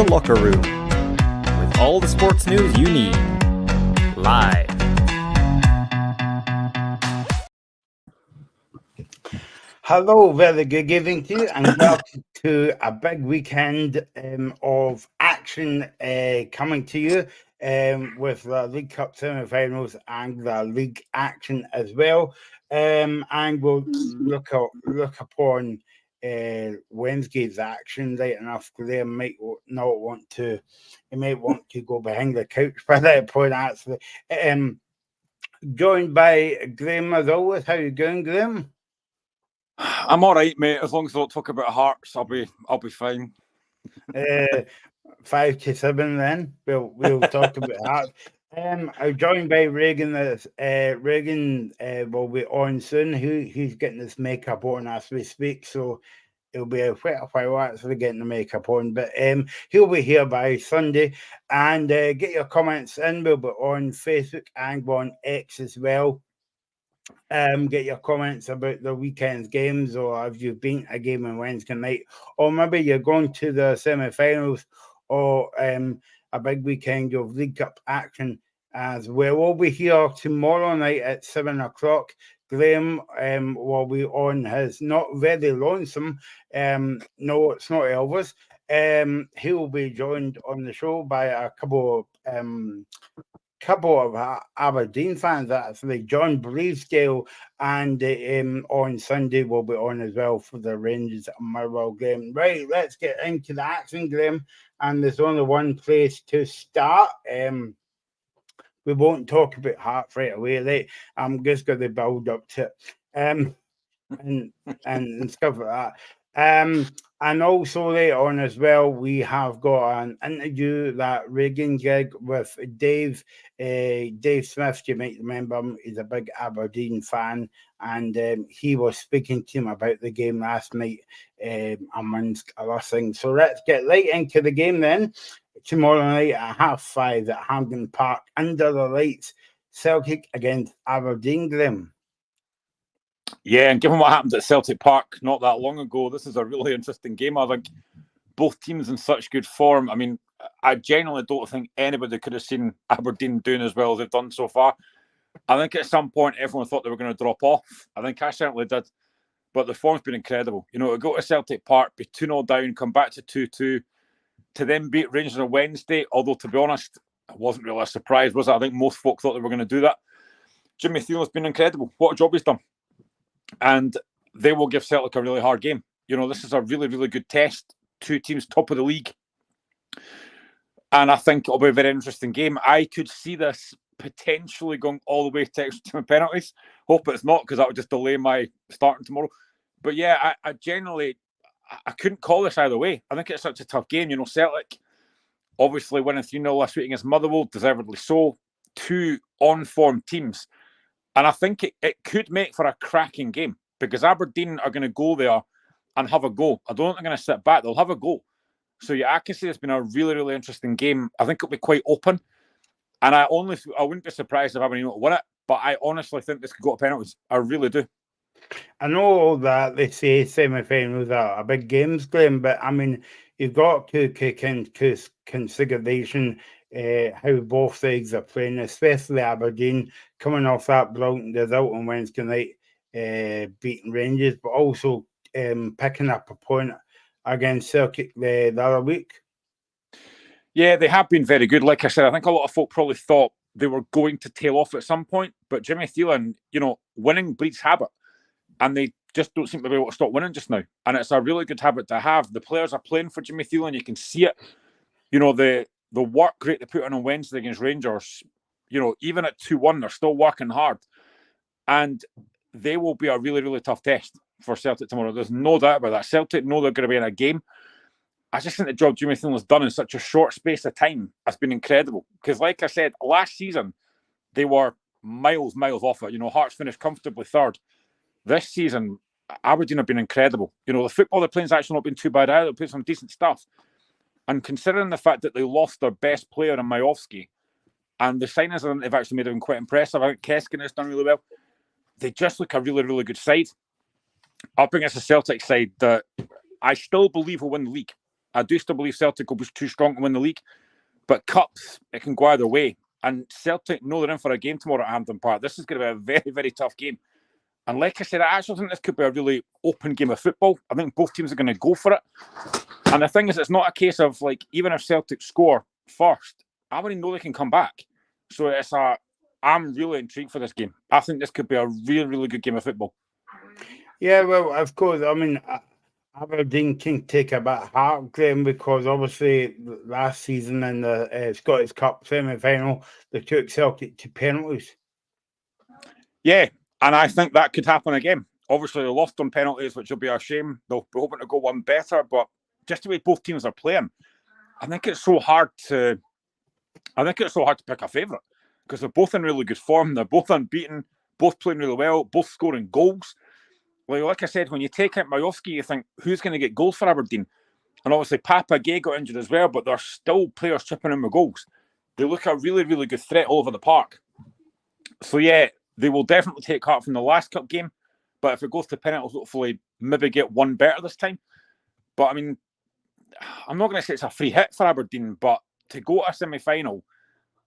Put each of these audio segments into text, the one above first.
Locker Room, with all the sports news you need, live. Hello, very good evening to you, and welcome to a big weekend of action coming to you with the League Cup semi-finals and the league action as well. And we'll look upon Wednesday's action right enough. Graham might not want to. He might want to go behind the couch by that point. Actually, joined by Graham as always. How you going, Graham? I'm all right, mate. As long as I don't talk about Hearts, I'll be fine. 5 to 7 then. We'll talk about Hearts. I'm joined by Reagan. Reagan will be on soon. He's getting his makeup on as we speak, so it'll be a while actually getting the makeup on. But he'll be here by Sunday. And get your comments in. We'll be on Facebook and on X as well. Get your comments about the weekend's games, or if you've been a game on Wednesday night, or maybe you're going to the semi-finals, or a big weekend of League Cup action as well. We'll be here tomorrow night at 7 o'clock. Graham will be on his not very lonesome. No, it's not Elvis. He will be joined on the show by a couple of Aberdeen fans, actually. John Bleasdale, and on Sunday will be on as well for the Rangers and Motherwell game. Right, let's get into the action, Graham. And there's only one place to start. We won't talk about Hearts right away. Right? I'm just going to build up to it. And stuff like that. And also later on as well, we have got an interview that Reagan did with Dave Smith. You might remember him. He's a big Aberdeen fan, and he was speaking to him about the game last night, amongst other things. So let's get right into the game then. Tomorrow night at 5:30 at Hampden Park, under the lights, Celtic against Aberdeen, Graham. Yeah, and given what happened at Celtic Park not that long ago, this is a really interesting game. I think both teams in such good form. I mean, I genuinely don't think anybody could have seen Aberdeen doing as well as they've done so far. I think at some point everyone thought they were going to drop off. I think I certainly did. But the form's been incredible. You know, to go to Celtic Park, be 2-0 down, come back to 2-2, to then beat Rangers on Wednesday, although to be honest, it wasn't really a surprise, was it? I think most folk thought they were going to do that. Jimmy Thielen's been incredible. What a job he's done. And they will give Celtic a really hard game. You know, this is a really, really good test. Two teams top of the league. And I think it'll be a very interesting game. I could see this potentially going all the way to extra time penalties. Hope it's not, because that would just delay my starting tomorrow. But yeah, I genuinely couldn't call this either way. I think it's such a tough game. You know, Celtic obviously winning 3-0 last week against Motherwell, deservedly so. Two on-form teams. And I think it could make for a cracking game, because Aberdeen are going to go there and have a go. I don't think they're going to sit back. They'll have a go. So yeah, I can see it's been a really, really interesting game. I think it'll be quite open. And I wouldn't be surprised if Aberdeen won it, but I honestly think this could go to penalties. I really do. I know that they say semi-finals are big games, Graham, but I mean, you've got to take into consideration how both sides are playing, especially Aberdeen, coming off that brilliant result on Wednesday night, beating Rangers, but also picking up a point against Celtic the other week. Yeah, they have been very good. Like I said, I think a lot of folk probably thought they were going to tail off at some point, but Jimmy Thielen, you know, winning breeds habit, and they just don't seem to be able to stop winning just now. And it's a really good habit to have. The players are playing for Jimmy Thielen. You can see it. You know, the work rate they put on Wednesday against Rangers, you know, even at 2-1, they're still working hard. And they will be a really, really tough test for Celtic tomorrow. There's no doubt about that. Celtic know they're going to be in a game. I just think the job Jimmy Thielen has done in such a short space of time has been incredible. Because like I said, last season, they were miles off it. You know, Hearts finished comfortably third. This season, Aberdeen have been incredible. You know, the football they're playing has actually not been too bad either. They've played some decent stuff. And considering the fact that they lost their best player in Majowski, and the signings I think they've actually made have been quite impressive. I think Keskin has done really well. They just look a really, really good side. Up against a Celtic side that I still believe will win the league. I do still believe Celtic will be too strong to win the league. But cups, it can go either way. And Celtic know they're in for a game tomorrow at Hampden Park. This is going to be a very, very tough game. And like I said, I actually think this could be a really open game of football. I think both teams are going to go for it. And the thing is, it's not a case of, like, even if Celtic score first, I already know they can come back. So I'm really intrigued for this game. I think this could be a really, really good game of football. Yeah, well, of course. I mean, Aberdeen can take a bit of heart, Graham, because obviously last season in the Scottish Cup semi-final, they took Celtic to penalties. Yeah, and I think that could happen again. Obviously, they lost on penalties, which will be a shame. They'll be hoping to go one better, but just the way both teams are playing, I think it's so hard to pick a favourite because they're both in really good form. They're both unbeaten, both playing really well, both scoring goals. Like I said, when you take out Majowski, you think, who's going to get goals for Aberdeen? And obviously, Papa Gay got injured as well, but there's still players chipping in with goals. They look a really, really good threat all over the park. So, yeah, they will definitely take heart from the last cup game. But if it goes to penalties, hopefully maybe get one better this time. But, I mean, I'm not going to say it's a free hit for Aberdeen, but to go to a semi-final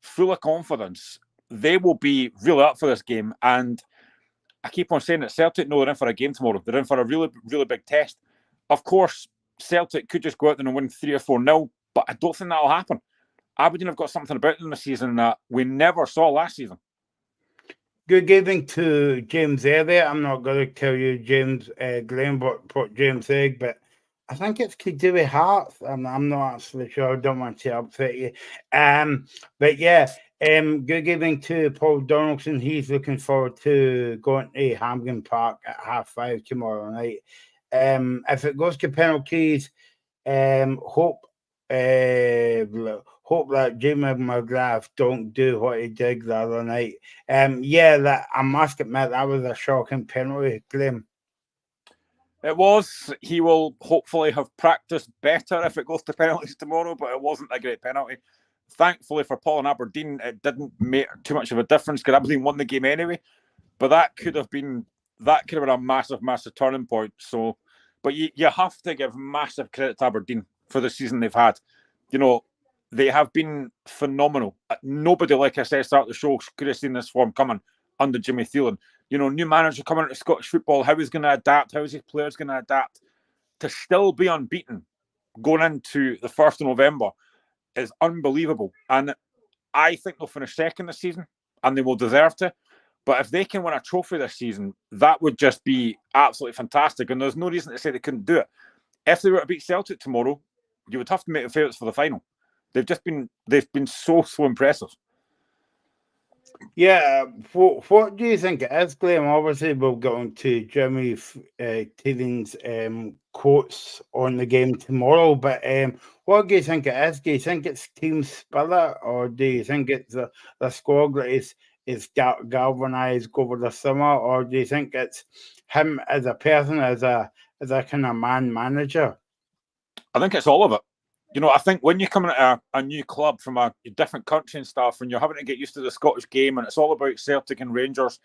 full of confidence, they will be really up for this game. And I keep on saying that Celtic know they're in for a game tomorrow. They're in for a really, really big test. Of course, Celtic could just go out there and win 3 or 4-0, but I don't think that'll happen. Aberdeen have got something about them this season that we never saw last season. Good evening to James there. I'm not going to tell you James Graham what James said, but I think it's to do with Hearts. I'm not actually sure. I don't want to upset you. But yeah, good evening to Paul Donaldson. He's looking forward to going to Hampden Park at 5:30 tomorrow night. If it goes to penalties, hope that Jamie McGrath don't do what he did the other night. That I must admit that was a shocking penalty, Graham. It was. He will hopefully have practiced better if it goes to penalties tomorrow, but it wasn't a great penalty. Thankfully for Paul and Aberdeen, it didn't make too much of a difference because Aberdeen won the game anyway. But that could have been a massive, massive turning point. So, but you have to give massive credit to Aberdeen for the season they've had. You know, they have been phenomenal. Nobody, like I said, start the show could have seen this form coming under Jimmy Thielen. You know, new manager coming into Scottish football, how he's going to adapt, how is his players going to adapt. To still be unbeaten going into the 1st of November is unbelievable. And I think they'll finish second this season, and they will deserve to. But if they can win a trophy this season, that would just be absolutely fantastic. And there's no reason to say they couldn't do it. If they were to beat Celtic tomorrow, you would have to make them favourites for the final. They've been so impressive. Yeah, what do you think it is, Graham? Obviously, we'll get on to Jimmy Thielen's quotes on the game tomorrow, but what do you think it is? Do you think it's team spirit, or do you think it's the squad that is galvanised over the summer, or do you think it's him as a person, as a kind of manager? I think it's all of it. You know, I think when you're coming at a new club from a different country and stuff, and you're having to get used to the Scottish game, and it's all about Celtic and Rangers,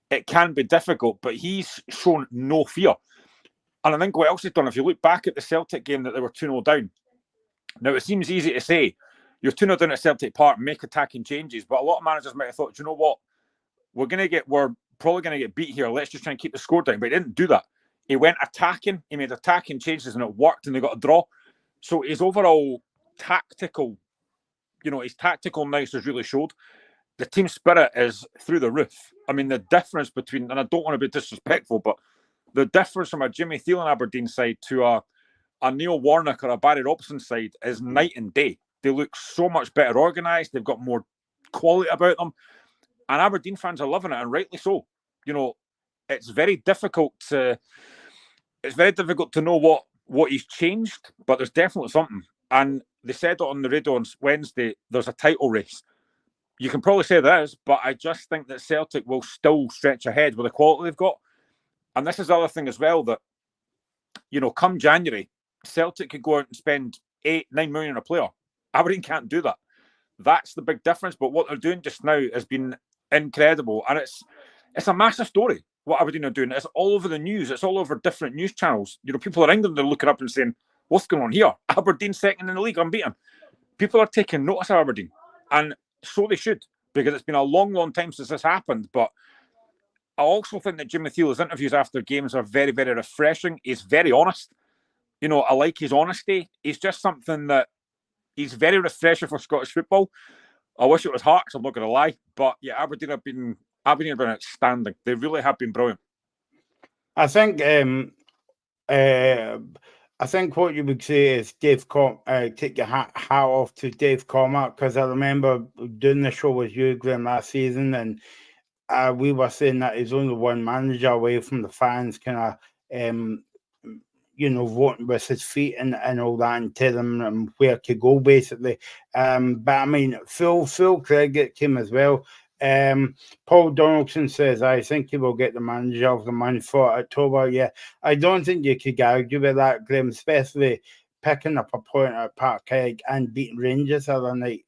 it can be difficult, but he's shown no fear. And I think what else he's done, if you look back at the Celtic game that they were 2-0 down, now it seems easy to say, you're 2-0 down at Celtic Park, make attacking changes, but a lot of managers might have thought, you know what, we're probably going to get beat here, let's just try and keep the score down. But he didn't do that. He went attacking, he made attacking changes, and it worked, and they got a draw. So his overall tactical, his tactical nous has really showed. The team spirit is through the roof. I mean, the difference between, and I don't want to be disrespectful, but the difference from a Jimmy Thielen Aberdeen side to a Neil Warnock or a Barry Robson side is night and day. They look so much better organised. They've got more quality about them. And Aberdeen fans are loving it, and rightly so. You know, it's very difficult to know what he's changed, but there's definitely something. And they said it on the radio on Wednesday, there's a title race. You can probably say there is, but I just think that Celtic will still stretch ahead with the quality they've got. And this is the other thing as well, that, come January, Celtic could go out and spend 8-9 million on a player. Aberdeen can't do that. That's the big difference. But what they're doing just now has been incredible. And it's a massive story, what Aberdeen are doing. It's all over the news. It's all over different news channels. People in England are looking up and saying, what's going on here? Aberdeen second in the league, unbeaten. People are taking notice of Aberdeen, and so they should, because it's been a long, long time since this happened. But I also think that Jimmy Thiel's interviews after games are very, very refreshing. He's very honest. I like his honesty. He's just something that he's very refreshing for Scottish football. I wish it was Hearts, I'm not going to lie. But yeah, Aberdeen have been outstanding. They really have been brilliant. I think what you would say is take your hat off to Dave Cormack, because I remember doing the show with you, Graham, last season, and we were saying that he's only one manager away from the fans kind of voting with his feet and all that, and telling them where to go, basically. But I mean, full credit came as well. Paul Donaldson says, I think he will get the manager of the month for October. Yeah, I don't think you could argue with that, Graham, especially picking up a point at Parkhead and beating Rangers the other night.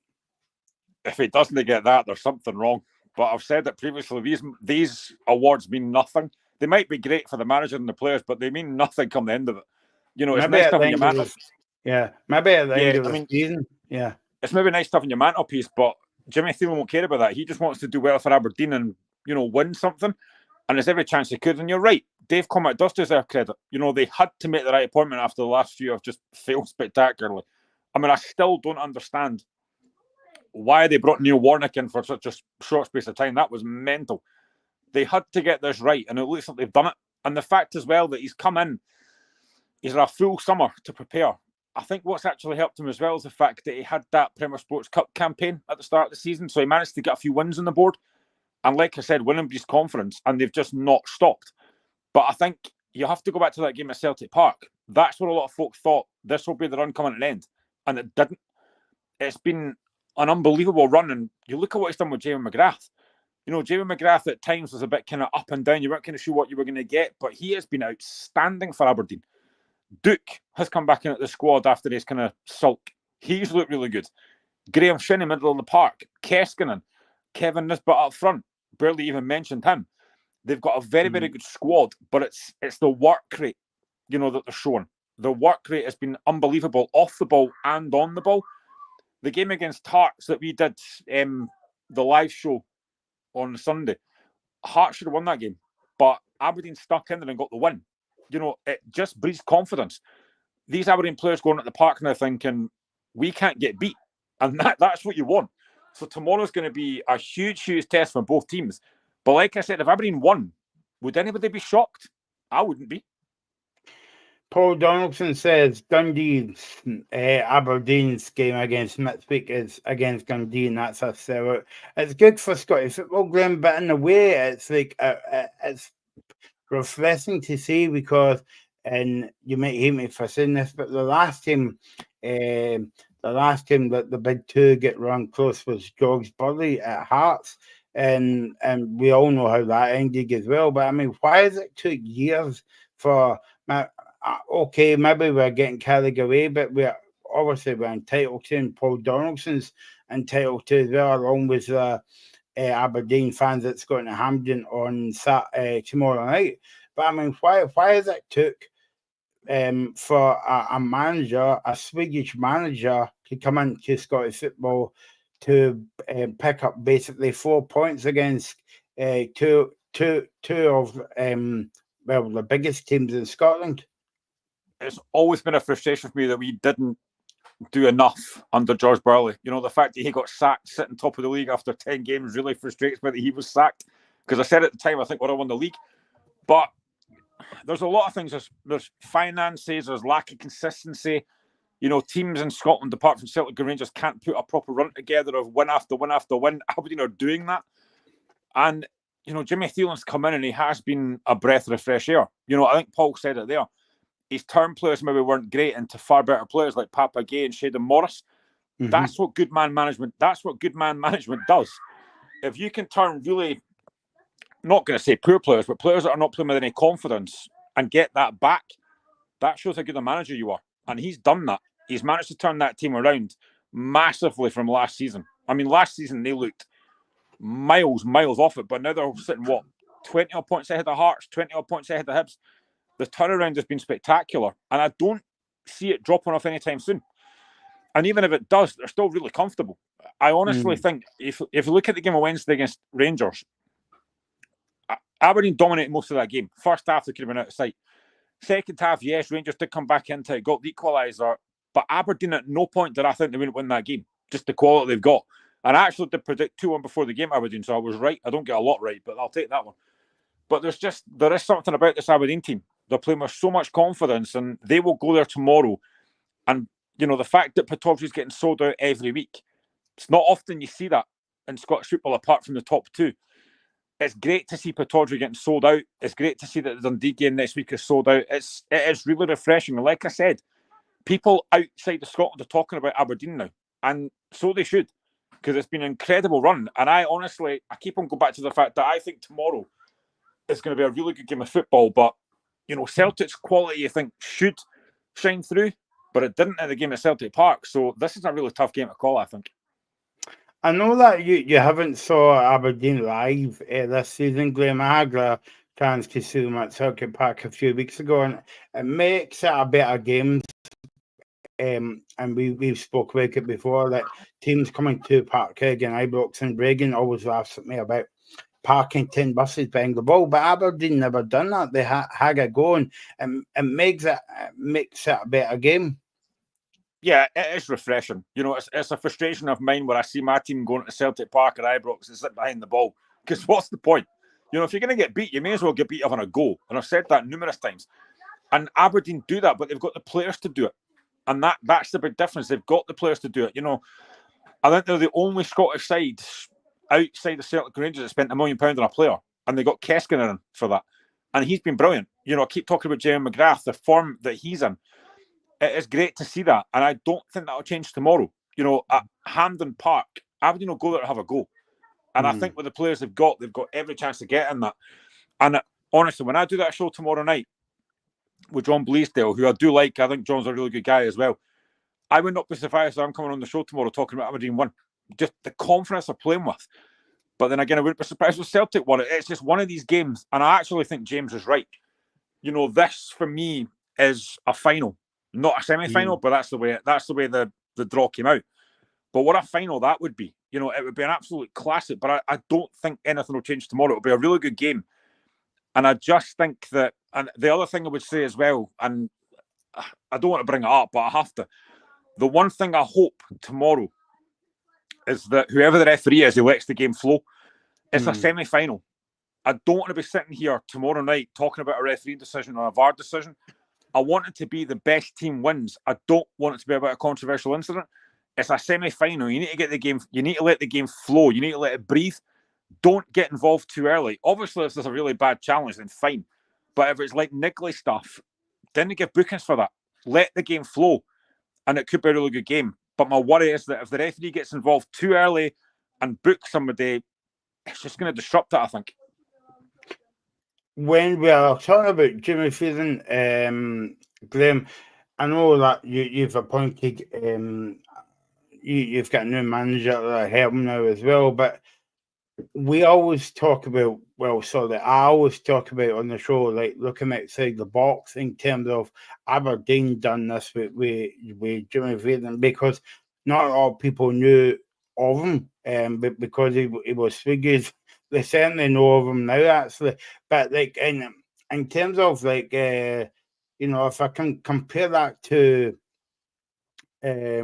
If he doesn't get that, there's something wrong. But I've said it previously, these awards mean nothing. They might be great for the manager and the players, but they mean nothing come the end of it. It's maybe nice stuff in your mantle. Maybe at the end of the season. Yeah. It's maybe nice stuff in your mantelpiece, but Jimmy Thiel won't care about that. He just wants to do well for Aberdeen and, win something. And there's every chance he could. And you're right, Dave Cormack does deserve credit. They had to make the right appointment after the last few have just failed spectacularly. I mean, I still don't understand why they brought Neil Warnock in for such a short space of time. That was mental. They had to get this right, and it looks like they've done it. And the fact as well that he's come in, he's had a full summer to prepare. I think what's actually helped him as well is the fact that he had that Premier Sports Cup campaign at the start of the season, so he managed to get a few wins on the board. And like I said, winning his confidence, and they've just not stopped. But I think you have to go back to that game at Celtic Park. That's where a lot of folk thought this will be the run coming to an end, and it didn't. It's been an unbelievable run, and you look at what he's done with Jamie McGrath. Jamie McGrath at times was a bit kind of up and down. You weren't kind of sure what you were going to get, but he has been outstanding for Aberdeen. Duke has come back in at the squad after his kind of sulk. He's looked really good. Graham Shinnie, middle of the park. Keskinen, Kevin Nisbet up front. Barely even mentioned him. They've got a very, very good squad, but it's the work rate, that they're showing. The work rate has been unbelievable off the ball and on the ball. The game against Hearts that we did, the live show on Sunday, Hearts should have won that game, but Aberdeen stuck in there and got the win. It just breeds confidence. These Aberdeen players going at the park now thinking, we can't get beat. And that's what you want. So tomorrow's going to be a huge, huge test for both teams. But like I said, if Aberdeen won, would anybody be shocked? I wouldn't be. Paul Donaldson says Dundee's Aberdeen's game against midweek is against Dundee, and that's a sellout. It's good for Scottish football, Graham, but in a way, it's like it's refreshing to see, because, and you might hate me for saying this, but the last time that the big two get run close was George Burley at Hearts, and we all know how that ended as well. But I mean, why has it took years for? Okay, maybe we're getting carried away, but we're entitled to, and Paul Donaldson's entitled to as well, along with Aberdeen fans that's going to Hampden on tomorrow night. But I mean, why has it took for a manager, a Swedish manager, to come into Scottish football to pick up basically 4 points against two of the biggest teams in Scotland? It's always been a frustration for me that we didn't do enough under George Burley. The fact that he got sacked sitting top of the league after 10 games really frustrates me that he was sacked, because I said at the time, I think we'd have won the league. But there's a lot of things. There's finances, there's lack of consistency. Teams in Scotland, apart from Celtic and Rangers, can't put a proper run together of win after win after win. Aberdeen are doing that. And, Jimmy Thielen's come in and he has been a breath of fresh air. I think Paul said it there. His turn players maybe weren't great into far better players like Papa Gay and Shayden Morris. Mm-hmm. That's what good man management does. If you can turn really, not going to say poor players, but players that are not playing with any confidence and get that back, that shows how good a manager you are. And he's done that. He's managed to turn that team around massively from last season. I mean, last season they looked miles off it, but now they're sitting, 20 points ahead of Hearts, 20 points ahead of Hibs. The turnaround has been spectacular. And I don't see it dropping off anytime soon. And even if it does, they're still really comfortable. I honestly think if you look at the game of Wednesday against Rangers, Aberdeen dominated most of that game. First half, they could have been out of sight. Second half, yes, Rangers did come back into it, got the equaliser, but Aberdeen at no point did I think they wouldn't win that game. Just the quality they've got. And I actually did predict 2-1 before the game, Aberdeen, so I was right. I don't get a lot right, but I'll take that one. But there is something about this Aberdeen team. They're playing with so much confidence, and they will go there tomorrow. And, the fact that Pitovri's getting sold out every week, it's not often you see that in Scottish football apart from the top two. It's great to see Pitovri getting sold out. It's great to see that the Dundee game next week is sold out. It is really refreshing. And like I said, people outside of Scotland are talking about Aberdeen now. And so they should, because it's been an incredible run. And I keep on going back to the fact that I think tomorrow is going to be a really good game of football. But, Celtic's quality, I think, should shine through. But it didn't in the game at Celtic Park. So this is a really tough game to call, I think. I know that you haven't saw Aberdeen live this season, Graham. I had a chance to see them at Celtic Park a few weeks ago, and it makes it a better game. And we've spoke about it before, that teams coming to Parkhead and Ibrox and Reagan always laughs at me about parking 10 buses behind the ball, but Aberdeen never done that. They had it going, and it makes it a better game. Yeah, it is refreshing. It's a frustration of mine where I see my team going to Celtic Park or Ibrox and sit behind the ball. Because what's the point? If you're going to get beat, you may as well get beat having a go. And I've said that numerous times. And Aberdeen do that, but they've got the players to do it. And that's the big difference. They've got the players to do it. I think they're the only Scottish side outside the Celtic Rangers that spent £1 million on a player. And they got Keskinen in for that. And he's been brilliant. I keep talking about Jeremy McGrath, the form that he's in. It is great to see that, and I don't think that will change tomorrow. At Hampden Park, Aberdeen will go there to have a go. And I think with the players they've got every chance to get in that. And honestly, when I do that show tomorrow night with John Bleasdale, who I do like, I think John's a really good guy as well, I would not be surprised if I'm coming on the show tomorrow talking about Aberdeen 1. Just the confidence they're playing with. But then again, I wouldn't be surprised if Celtic won it. It's just one of these games, and I actually think James is right. This, for me, is a final. Not a semi-final, but that's the way the draw came out. But what a final that would be. It would be an absolute classic, but I don't think anything will change tomorrow. It'll be a really good game. And I just think that, and the other thing I would say as well, and I don't want to bring it up, but I have to. The one thing I hope tomorrow is that whoever the referee is, he lets the game flow. It's a semi-final. I don't want to be sitting here tomorrow night talking about a referee decision or a VAR decision. I want it to be the best team wins. I don't want it to be about a controversial incident. It's a semi-final. You need to get the game. You need to let the game flow. You need to let it breathe. Don't get involved too early. Obviously, if there's a really bad challenge, then fine. But if it's like niggly stuff, then they give bookings for that. Let the game flow, and it could be a really good game. But my worry is that if the referee gets involved too early and books somebody, it's just going to disrupt it, I think. When we are talking about Jimmy Fearon, Graham, I know that you've appointed, you've got a new manager at helm now as well, but we always talk about, I always talk about on the show, like looking outside the box in terms of Aberdeen done this with Jimmy Fearon, because not all people knew of him, but because he was Swiggy's. They certainly know of him now, actually. But like in terms of like if I can compare that to a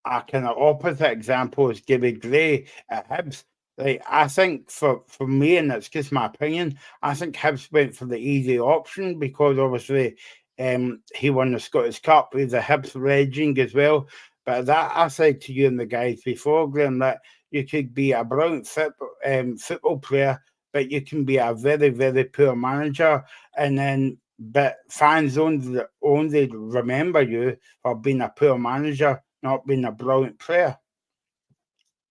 kind of opposite example is Gibby Gray at Hibs. Like I think for me, and it's just my opinion, I think Hibs went for the easy option because obviously he won the Scottish Cup. He's a Hibs legend as well. But that I said to you and the guys before, Graham, that you could be a brilliant football player, but you can be a very, very poor manager. But fans only remember you for being a poor manager, not being a brilliant player.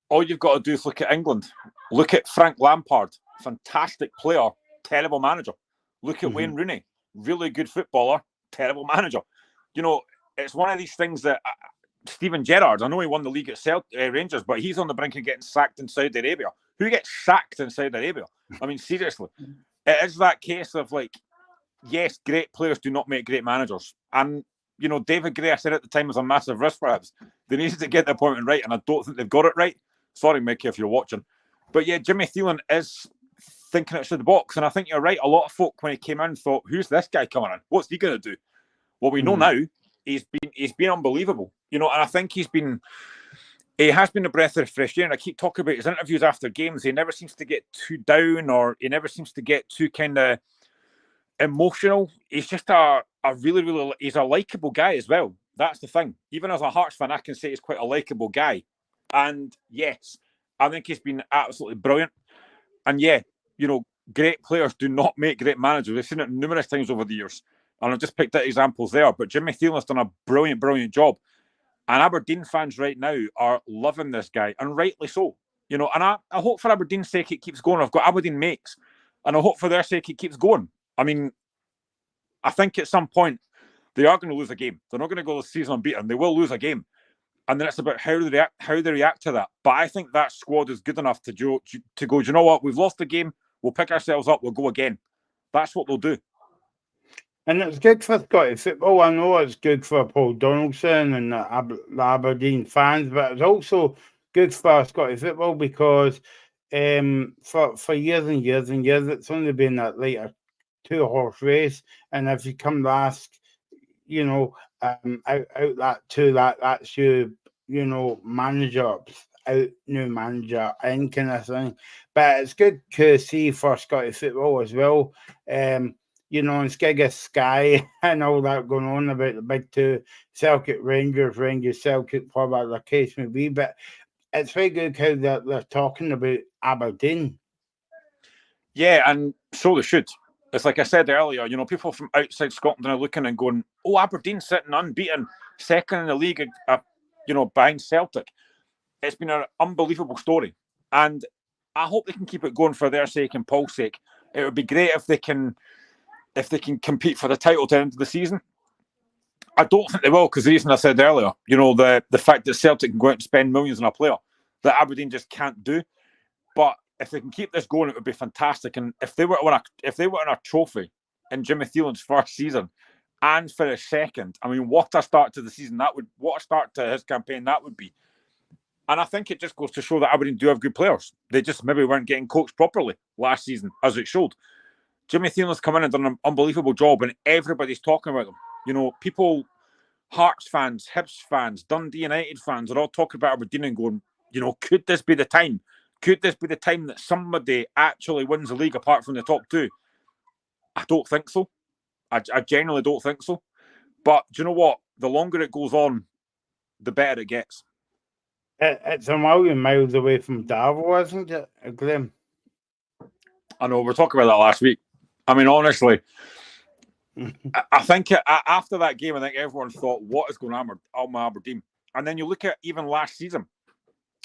All you've got to do is look at England. Look at Frank Lampard, fantastic player, terrible manager. Look at Wayne Rooney, really good footballer, terrible manager. It's one of these things that Steven Gerrard, I know he won the league at Rangers, but he's on the brink of getting sacked in Saudi Arabia. Who gets sacked in Saudi Arabia? I mean, seriously. It is that case of like, yes, great players do not make great managers. And, you know, David Gray, I said at the time, was a massive risk for Hibs. They needed to get the appointment right, and I don't think they've got it right. Sorry, Mickey, if you're watching. But yeah, Jimmy Thielen is thinking outside the box. And I think you're right. A lot of folk, when he came in, thought, who's this guy coming in? What's he going to do? Well, we know now he's been unbelievable. You know, and I think he has been a breath of fresh air. And I keep talking about his interviews after games. He never seems to get too down, or he never seems to get too kind of emotional. He's just a really, he's a likeable guy as well. That's the thing. Even as a Hearts fan, I can say he's quite a likeable guy. And yes, I think he's been absolutely brilliant. And yeah, you know, great players do not make great managers. We've seen it numerous times over the years. And I've just picked out examples there. But Jimmy Thielen's done a brilliant job. And Aberdeen fans right now are loving this guy, and rightly so. You know, and I hope for Aberdeen's sake it keeps going. I've got Aberdeen mates, and I hope for their sake it keeps going. I mean, I think at some point they are going to lose a game. They're not going to go the season unbeaten. They will lose a game. And then it's about how they react to that. But I think that squad is good enough to go, do you know what? We've lost the game. We'll pick ourselves up. We'll go again. That's what they'll do. And it's good for Scottish football. I know it's good for Paul Donaldson and the Aberdeen fans, but it's also good for Scottish football because for years and years and years, it's only been like a two-horse race. And if you come last, you know, that's you know, manager out, new manager in kind of thing. But it's good to see for Scottish football as well. You know, and Skigga Sky and all that going on about the big two, Celtic Rangers, Celtic, whatever the case may be. But it's very good how they're talking about Aberdeen. Yeah, and so they should. It's like I said earlier, you know, people from outside Scotland are looking and going, oh, Aberdeen's sitting unbeaten, second in the league, you know, behind Celtic. It's been an unbelievable story. And I hope they can keep it going for their sake and Paul's sake. It would be great if they can compete for the title to the end of the season. I don't think they will, because the reason I said earlier, you know, the fact that Celtic can go out and spend millions on a player that Aberdeen just can't do. But if they can keep this going, it would be fantastic. And if they were to win a trophy in Jimmy Thielen's first season and finish second, I mean, what a start to the season what a start to his campaign that would be. And I think it just goes to show that Aberdeen do have good players. They just maybe weren't getting coached properly last season, as it showed. Jimmy Thielen's come in and done an unbelievable job, and everybody's talking about them. You know, people, Hearts fans, Hibs fans, Dundee United fans are all talking about Aberdeen and going, you know, could this be the time? Could this be the time that somebody actually wins the league apart from the top two? I don't think so. I genuinely don't think so. But do you know what? The longer it goes on, the better it gets. It's a million miles away from Darvel, isn't it, Graham? I know, we were talking about that last week. I mean, honestly, I think after that game, I think everyone thought, what is going on with Aberdeen? And then you look at even last season,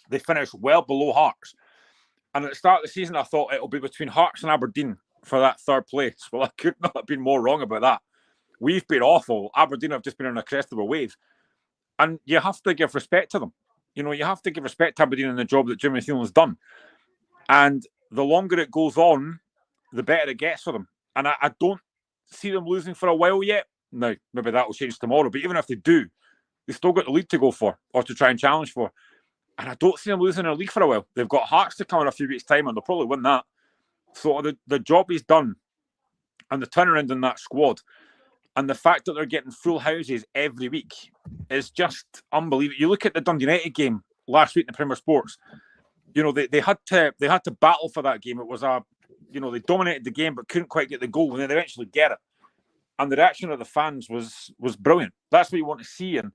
they finished well below Hearts. And at the start of the season, I thought it'll be between Hearts and Aberdeen for that third place. Well, I could not have been more wrong about that. We've been awful. Aberdeen have just been on a crest of a wave. And you have to give respect to them. You know, you have to give respect to Aberdeen in the job that Jimmy Thielen's done. And the longer it goes on, the better it gets for them. And I don't see them losing for a while yet. Now, maybe that will change tomorrow. But even if they do, they've still got the league to go for or to try and challenge for. And I don't see them losing their league for a while. They've got Hearts to come in a few weeks' time, and they'll probably win that. So the job he's done and the turnaround in that squad and the fact that they're getting full houses every week is just unbelievable. You look at the Dundee United game last week in the Premier Sports. You know, they had to battle for that game. It was they dominated the game but couldn't quite get the goal, and then they eventually get it. And the reaction of the fans was brilliant. That's what you want to see, and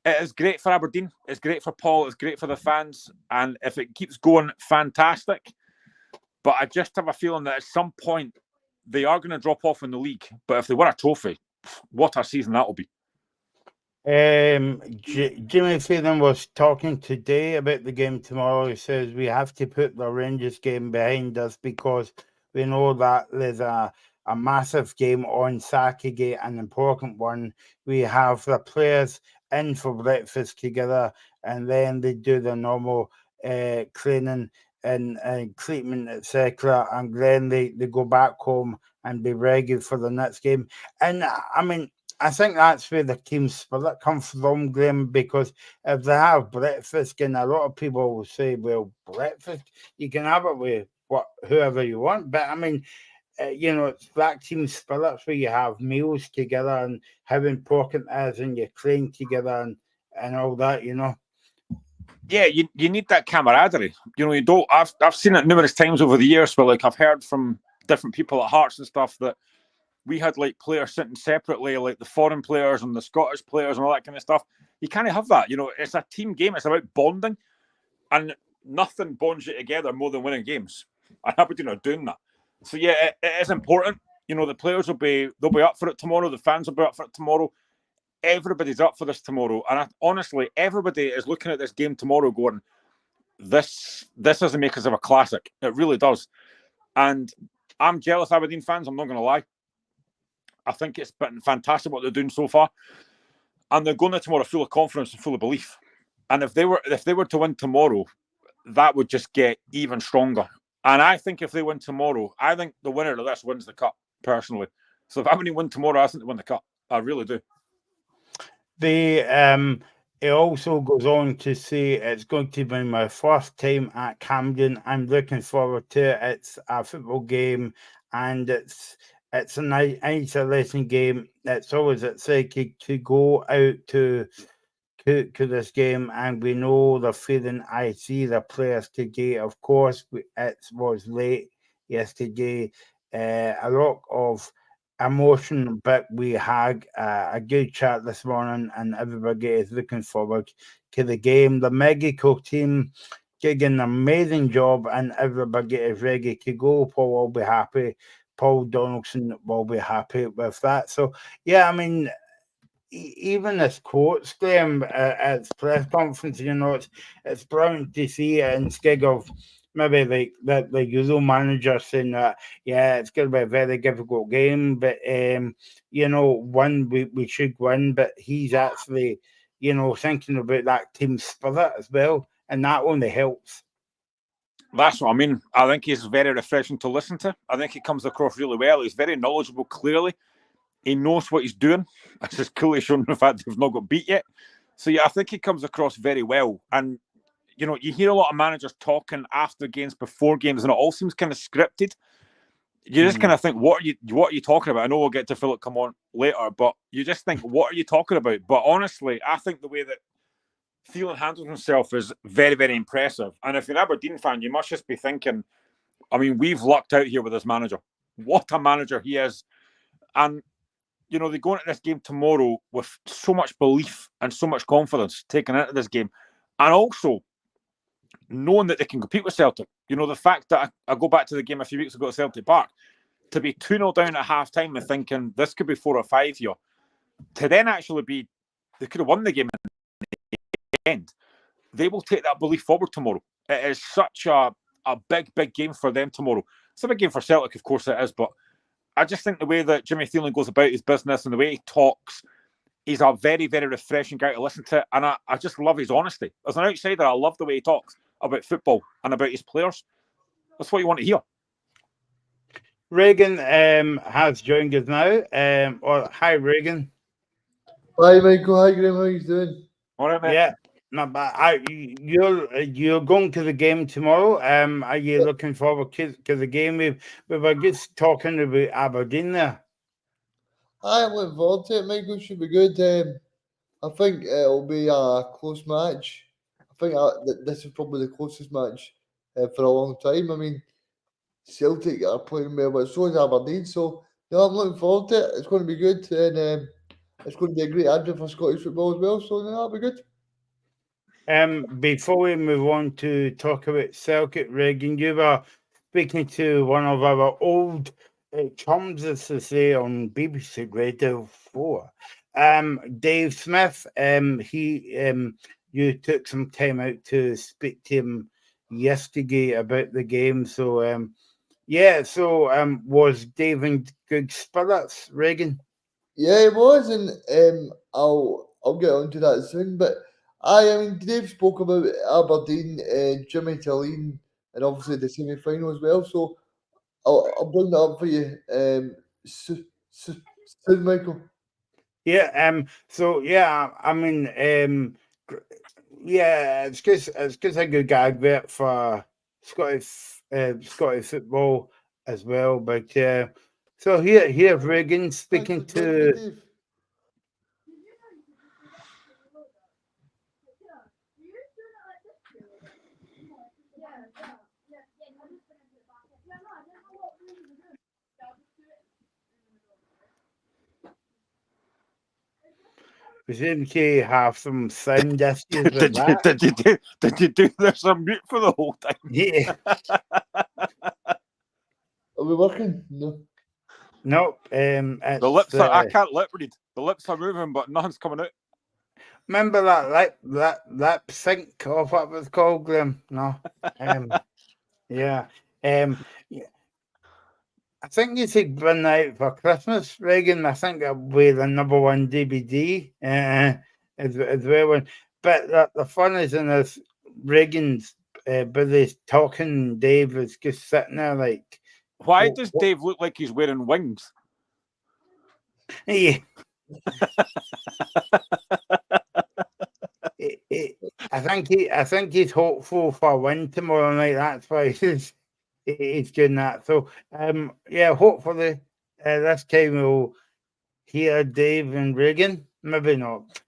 it is great for Aberdeen. It's great for Paul. It's great for the fans, and if it keeps going, fantastic. But I just have a feeling that at some point they are going to drop off in the league. But if they win a trophy, what a season that will be. Jimmy Thielen was talking today about the game tomorrow. He says we have to put the Rangers game behind us because we know that there's a massive game on Saturday, an important one. We have the players in for breakfast together, and then they do the normal training and treatment, etc. And then they go back home and be ready for the next game. And I mean, I think that's where the team spirit comes from, Graham, because if they have breakfast, and a lot of people will say, well, breakfast, you can have it with whoever you want. But I mean, it's that team spirit where you have meals together and how important it is, and you train together and all that, Yeah, you need that camaraderie. You don't. I've seen it numerous times over the years where, like, I've heard from different people at Hearts and stuff that we had like players sitting separately, like the foreign players and the Scottish players and all that kind of stuff. You can't have that. It's a team game. It's about bonding, and nothing bonds you together more than winning games. And Aberdeen are doing that. So yeah, it is important. The players they'll be up for it tomorrow. The fans will be up for it tomorrow. Everybody's up for this tomorrow, and honestly, everybody is looking at this game tomorrow, going, "This doesn't make us of a classic." It really does, and I'm jealous Aberdeen fans. I'm not going to lie. I think it's been fantastic what they're doing so far, and they're going there tomorrow full of confidence and full of belief. And if they were to win tomorrow, that would just get even stronger. And I think if they win tomorrow, I think the winner of this wins the cup, personally. So if Aberdeen win tomorrow, I think they win the cup. I really do. It also goes on to say it's going to be my first time at Camden. I'm looking forward to it. It's a football game, and it's an isolation game. It's always exciting to go out to this game, and we know the feeling I see the players today. Of course, it was late yesterday. A lot of emotion, but we had a good chat this morning, and everybody is looking forward to the game. The medical team did an amazing job, and everybody is ready to go. Paul will be happy. Paul Donaldson will be happy with that. So, yeah, I mean, even this quotes, Graham, at press conference, it's brilliant to see it instead of maybe like the usual manager saying that, yeah, it's going to be a very difficult game, but, one we should win, but he's actually, thinking about that team spirit as well, and that only helps. That's what I mean. I think he's very refreshing to listen to. I think he comes across really well. He's very knowledgeable, clearly. He knows what he's doing. It's just clearly shown the fact they've not got beat yet. So, yeah, I think he comes across very well. And, you hear a lot of managers talking after games, before games, and it all seems kind of scripted. You just kind of think, what are you talking about? I know we'll get to Philip come on later, but you just think, what are you talking about? But honestly, I think the way that Thielen handles himself is very, very impressive. And if you're an Aberdeen fan, you must just be thinking, I mean, we've lucked out here with this manager. What a manager he is. And they go into this game tomorrow with so much belief and so much confidence taken into this game. And also knowing that they can compete with Celtic. The fact that I go back to the game a few weeks ago at Celtic Park, to be 2-0 down at half-time and thinking this could be 4 or 5 here, to then actually be, they could have won the game in the end. They will take that belief forward tomorrow. It is such a big, big game for them tomorrow. It's a big game for Celtic, of course it is, but I just think the way that Jimmy Thielen goes about his business and the way he talks, he's a very, very refreshing guy to listen to. And I just love his honesty. As an outsider, I love the way he talks about football and about his players. That's what you want to hear. Reagan has joined us now. Hi, Reagan. Hi, Michael. Hi, Graham. How you doing? All right, mate. Yeah. No, but you're going to the game tomorrow. Are you looking forward to the game? We were just talking about Aberdeen there. I'm looking forward to it, Michael. Should be good. I think it'll be a close match. I think this is probably the closest match for a long time. I mean, Celtic are playing well, but so is Aberdeen. So, I'm looking forward to it. It's going to be good, and it's going to be a great advert for Scottish football as well. So, that'll be good. Before we move on to talk about Celtic, Reagan, you were speaking to one of our old chums, as they say, on BBC Radio 4. Dave Smith, you took some time out to speak to him yesterday about the game. So, was Dave in good spirits, Reagan? Yeah, it was, and I'll get onto that soon. But I mean, Dave spoke about Aberdeen, Jimmy Tilleen, and obviously the semi-final as well. So I'll bring that up for you soon, Michael. Yeah. So yeah, I mean, yeah, it's just a good advert for Scottish football as well. But so here's Reagan speaking Thanks for joining me, to. Dave. We seem to have some sound issues with did you that. did you do this on mute for the whole time? Yeah. Are we working? No. Nope. The lips are, I can't lip read. The lips are moving, but nothing's coming out. Remember that lip sync or what it was called, Graham? No. Yeah. Yeah. I think you should bring that out for Christmas, Reagan. I think that'll be the #1 DVD as well. But the fun is in this, Reagan's busy talking. Dave is just sitting there like. Why does Dave look like he's wearing wings? Yeah. I think he's hopeful for a win tomorrow night. That's why he's doing that. So yeah, hopefully this time we'll hear Dave and Reagan. Maybe not.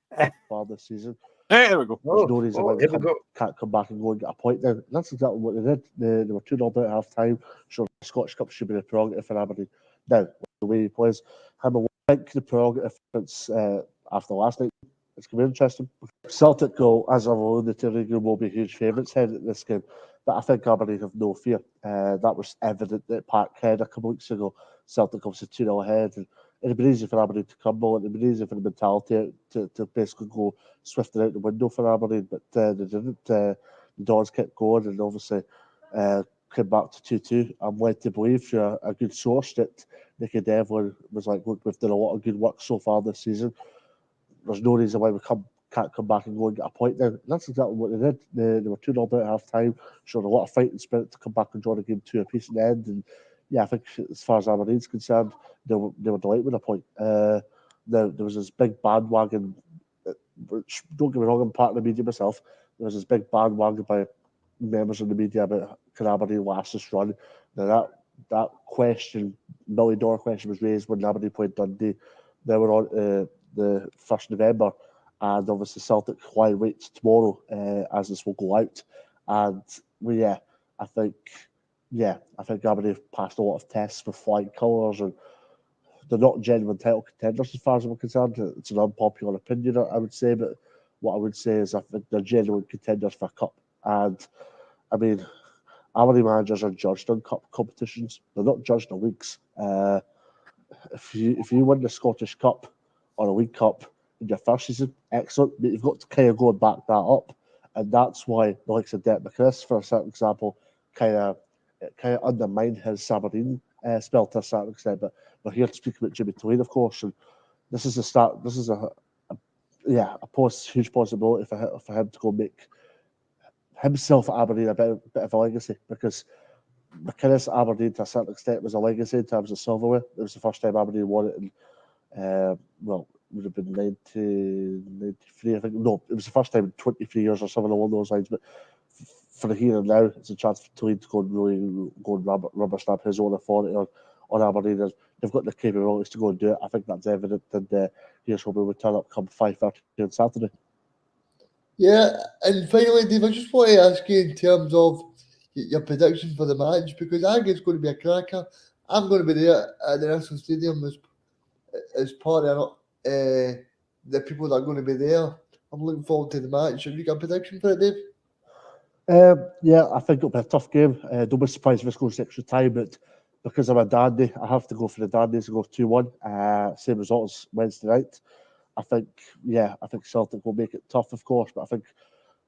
For this season. Hey, there we go. There's no reason why they here we go. can't come back and go and get a point now. And that's exactly what they did. They were 2-0 down at half time. Sure, the Scottish Cup should be the prerogative for Aberdeen. Now, the way he plays, I think the prerogative after last night, it's going to be interesting. Celtic go, as I've alluded to, Reagan will be huge favourites heading at this game. But I think Aberdeen have no fear. That was evident at Parkhead a couple of weeks ago. Celtic obviously 2-0 ahead. And it'd been easy for Aberdeen to crumble. It'd been easy for the mentality to basically go swifting out the window for Aberdeen. But they didn't. The Dons kept going and obviously came back to 2-2. I'm led to believe through a good source that Nicky Devlin was like, look, we've done a lot of good work so far this season. There's no reason why we can't come back and go and get a point now. And that's exactly what they did. They were 2-0 down at half time, showed a lot of fighting spirit to come back and draw the game 2 apiece in the end. And yeah, I think as far as Aberdeen's concerned, they were delighted with a point. There was this big bandwagon, which, don't get me wrong, I'm part of the media myself. There was this big bandwagon by members of the media about can Aberdeen last this run. Now that question, $1 million question, was raised when Aberdeen played Dundee. They were on the 1st November, and obviously Celtic why wait tomorrow as this will go out. And well, yeah, I think Aberdeen have passed a lot of tests with flying colours, and they're not genuine title contenders as far as I'm concerned. It's an unpopular opinion, I would say, but what I would say is I think they're genuine contenders for a cup. And I mean, Aberdeen managers are judged on cup competitions. They're not judged on leagues. If you win the Scottish Cup or a League Cup in your first season, excellent. But you've got to kind of go and back that up, and that's why the likes of Derek McInnes, for a certain example, kind of undermined his Aberdeen spell to a certain extent. But we're here to speak about Jimmy Tulane, of course, and this is the start. This is a huge possibility for him to go make himself at Aberdeen a bit of a legacy, because McInnes at Aberdeen to a certain extent was a legacy in terms of silverware. It was the first time Aberdeen won it in it would have been 1993, I think. No, it was the first time in 23 years or something along those lines. But for the here and now, it's a chance for Tulane to go and rubber stamp his own authority on Aberdeen. And they've got the capabilities to go and do it. I think that's evident. And here's hoping we turn up come 5:30 on Saturday. Yeah, and finally, Dave, I just want to ask you in terms of your prediction for the match, because I think it's going to be a cracker. I'm going to be there at the National Stadium as part of the people that are going to be there. I'm looking forward to the match. Have you got a prediction for it, Dave? Yeah, I think it'll be a tough game. Don't be surprised if this goes extra time, but because I'm a dandy, I have to go for the dandies and go 2-1. Same result as Wednesday night. I think Celtic will make it tough, of course, but I think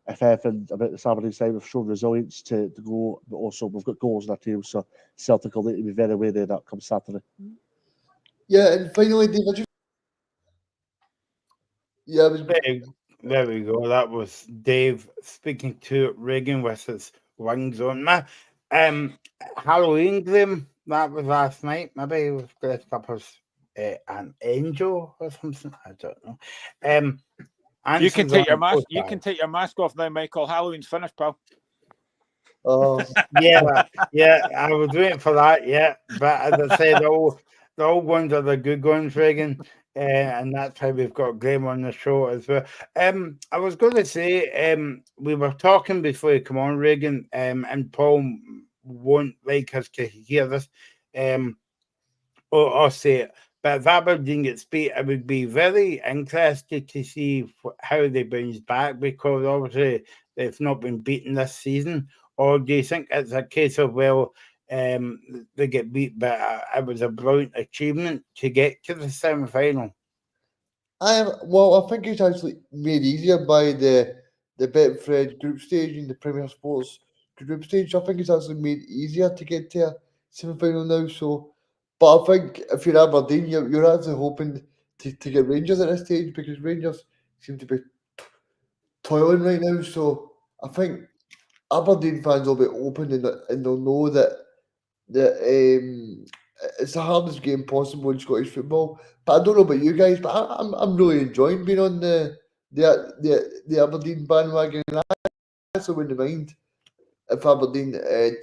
if anything about the Aberdeen side, we've shown resilience to go, but also we've got goals in our team, so Celtic will need to be very wary of that come Saturday. Yeah, and finally, Dave, There we go. That was Dave speaking to Reagan with his wings on. Halloween game. That was last night. Maybe it was dressed up as an angel or something. I don't know. You can Answers take your on mask. both You can sides. take your mask off now, Michael. Halloween's finished, pal. Yeah, I was waiting for that. Yeah, but as I said, the old ones are the good ones, Reagan, and that's how we've got Graham on the show as well. I was going to say, we were talking before you come on, Reagan, and Paul won't like us to hear this, or say it. But if Aberdeen gets beat, I would be very interested to see how they bounce back, because obviously they've not been beaten this season. Or do you think it's a case of, well, they get beat, but it was a brilliant achievement to get to the semi-final? I think it's actually made easier by the Betfred group stage in the Premier Sports group stage. I think it's actually made easier to get to a semi-final now. So, but I think if you're Aberdeen, you're actually hoping to get Rangers at this stage, because Rangers seem to be toiling right now. So I think Aberdeen fans will be open, and they'll know that it's the hardest game possible in Scottish football. But I don't know about you guys, but I'm really enjoying being on the Aberdeen bandwagon. And I actually wouldn't mind if Aberdeen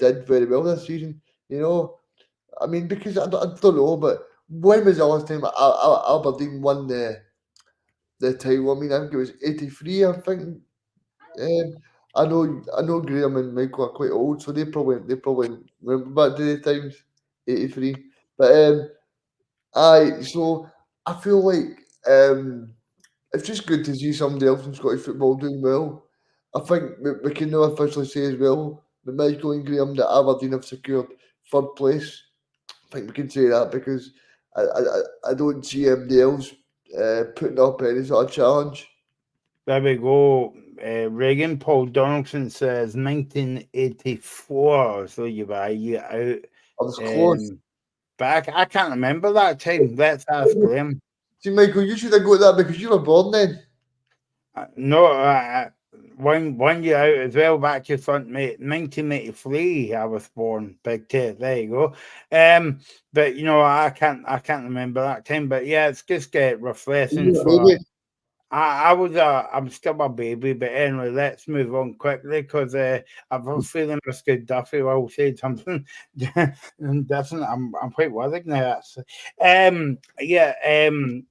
did very well this season. You know, I mean, because I don't know, but when was the last time Aberdeen won the title? I mean, I think it was '83. I think. Um, I know Graham and Michael are quite old, so they probably remember back to the times '83. But so I feel like it's just good to see somebody else in Scottish football doing well. I think we can now officially say as well that Michael and Graham, that Aberdeen have secured third place. I think we can say that, because I don't see anybody else putting up any sort of challenge. There we go. Reagan Paul Donaldson says 1984, so you were a year out. I was close. But I can't remember that time. Let's ask Graham. See, Michael, you should have got that because you were born then. No, one year out as well. Back to front, mate. 1983, I was born. Big T. There you go. But I can't remember that time. But yeah, it's just refreshing You were a for. baby. I'm still a baby, but anyway, let's move on quickly, because I've a feeling Mr. Duffy will say something different. I'm quite worried now, actually.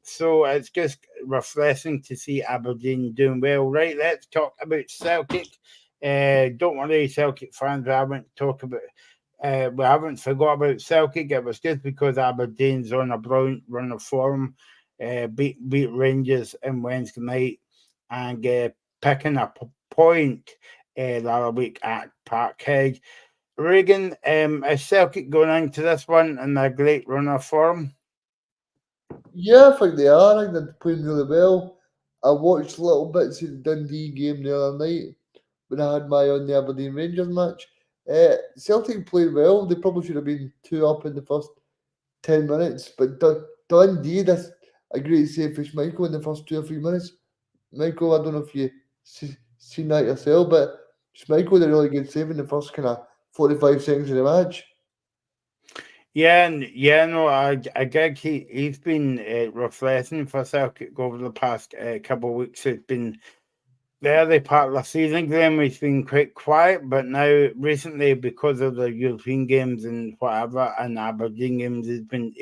So it's just refreshing to see Aberdeen doing well. Right, let's talk about Celtic. Don't worry, Celtic fans, we haven't forgot about Celtic. It was just because Aberdeen's on a brilliant run of form. Beat Rangers on Wednesday night, and picking up a point the other week at Parkhead. Reagan, is Celtic going into this one in a great run of form? Yeah, I think they are. I think they're playing really well. I watched little bits of the Dundee game the other night when I had my eye on the Aberdeen Rangers match. Celtic played well. They probably should have been 2 up in the first 10 minutes. But Dundee, that's a great save for Schmeichel in the first 2 or 3 minutes. Michael, I don't know if you seen that yourself, but Schmeichel had a really good save in the first kind of 45 seconds of the match. Yeah, no, I get he's been refreshing for Celtic over the past couple of weeks. It's been the early part of the season, Graham, has been quite quiet, but now recently, because of the European games and whatever, and Aberdeen games, he's been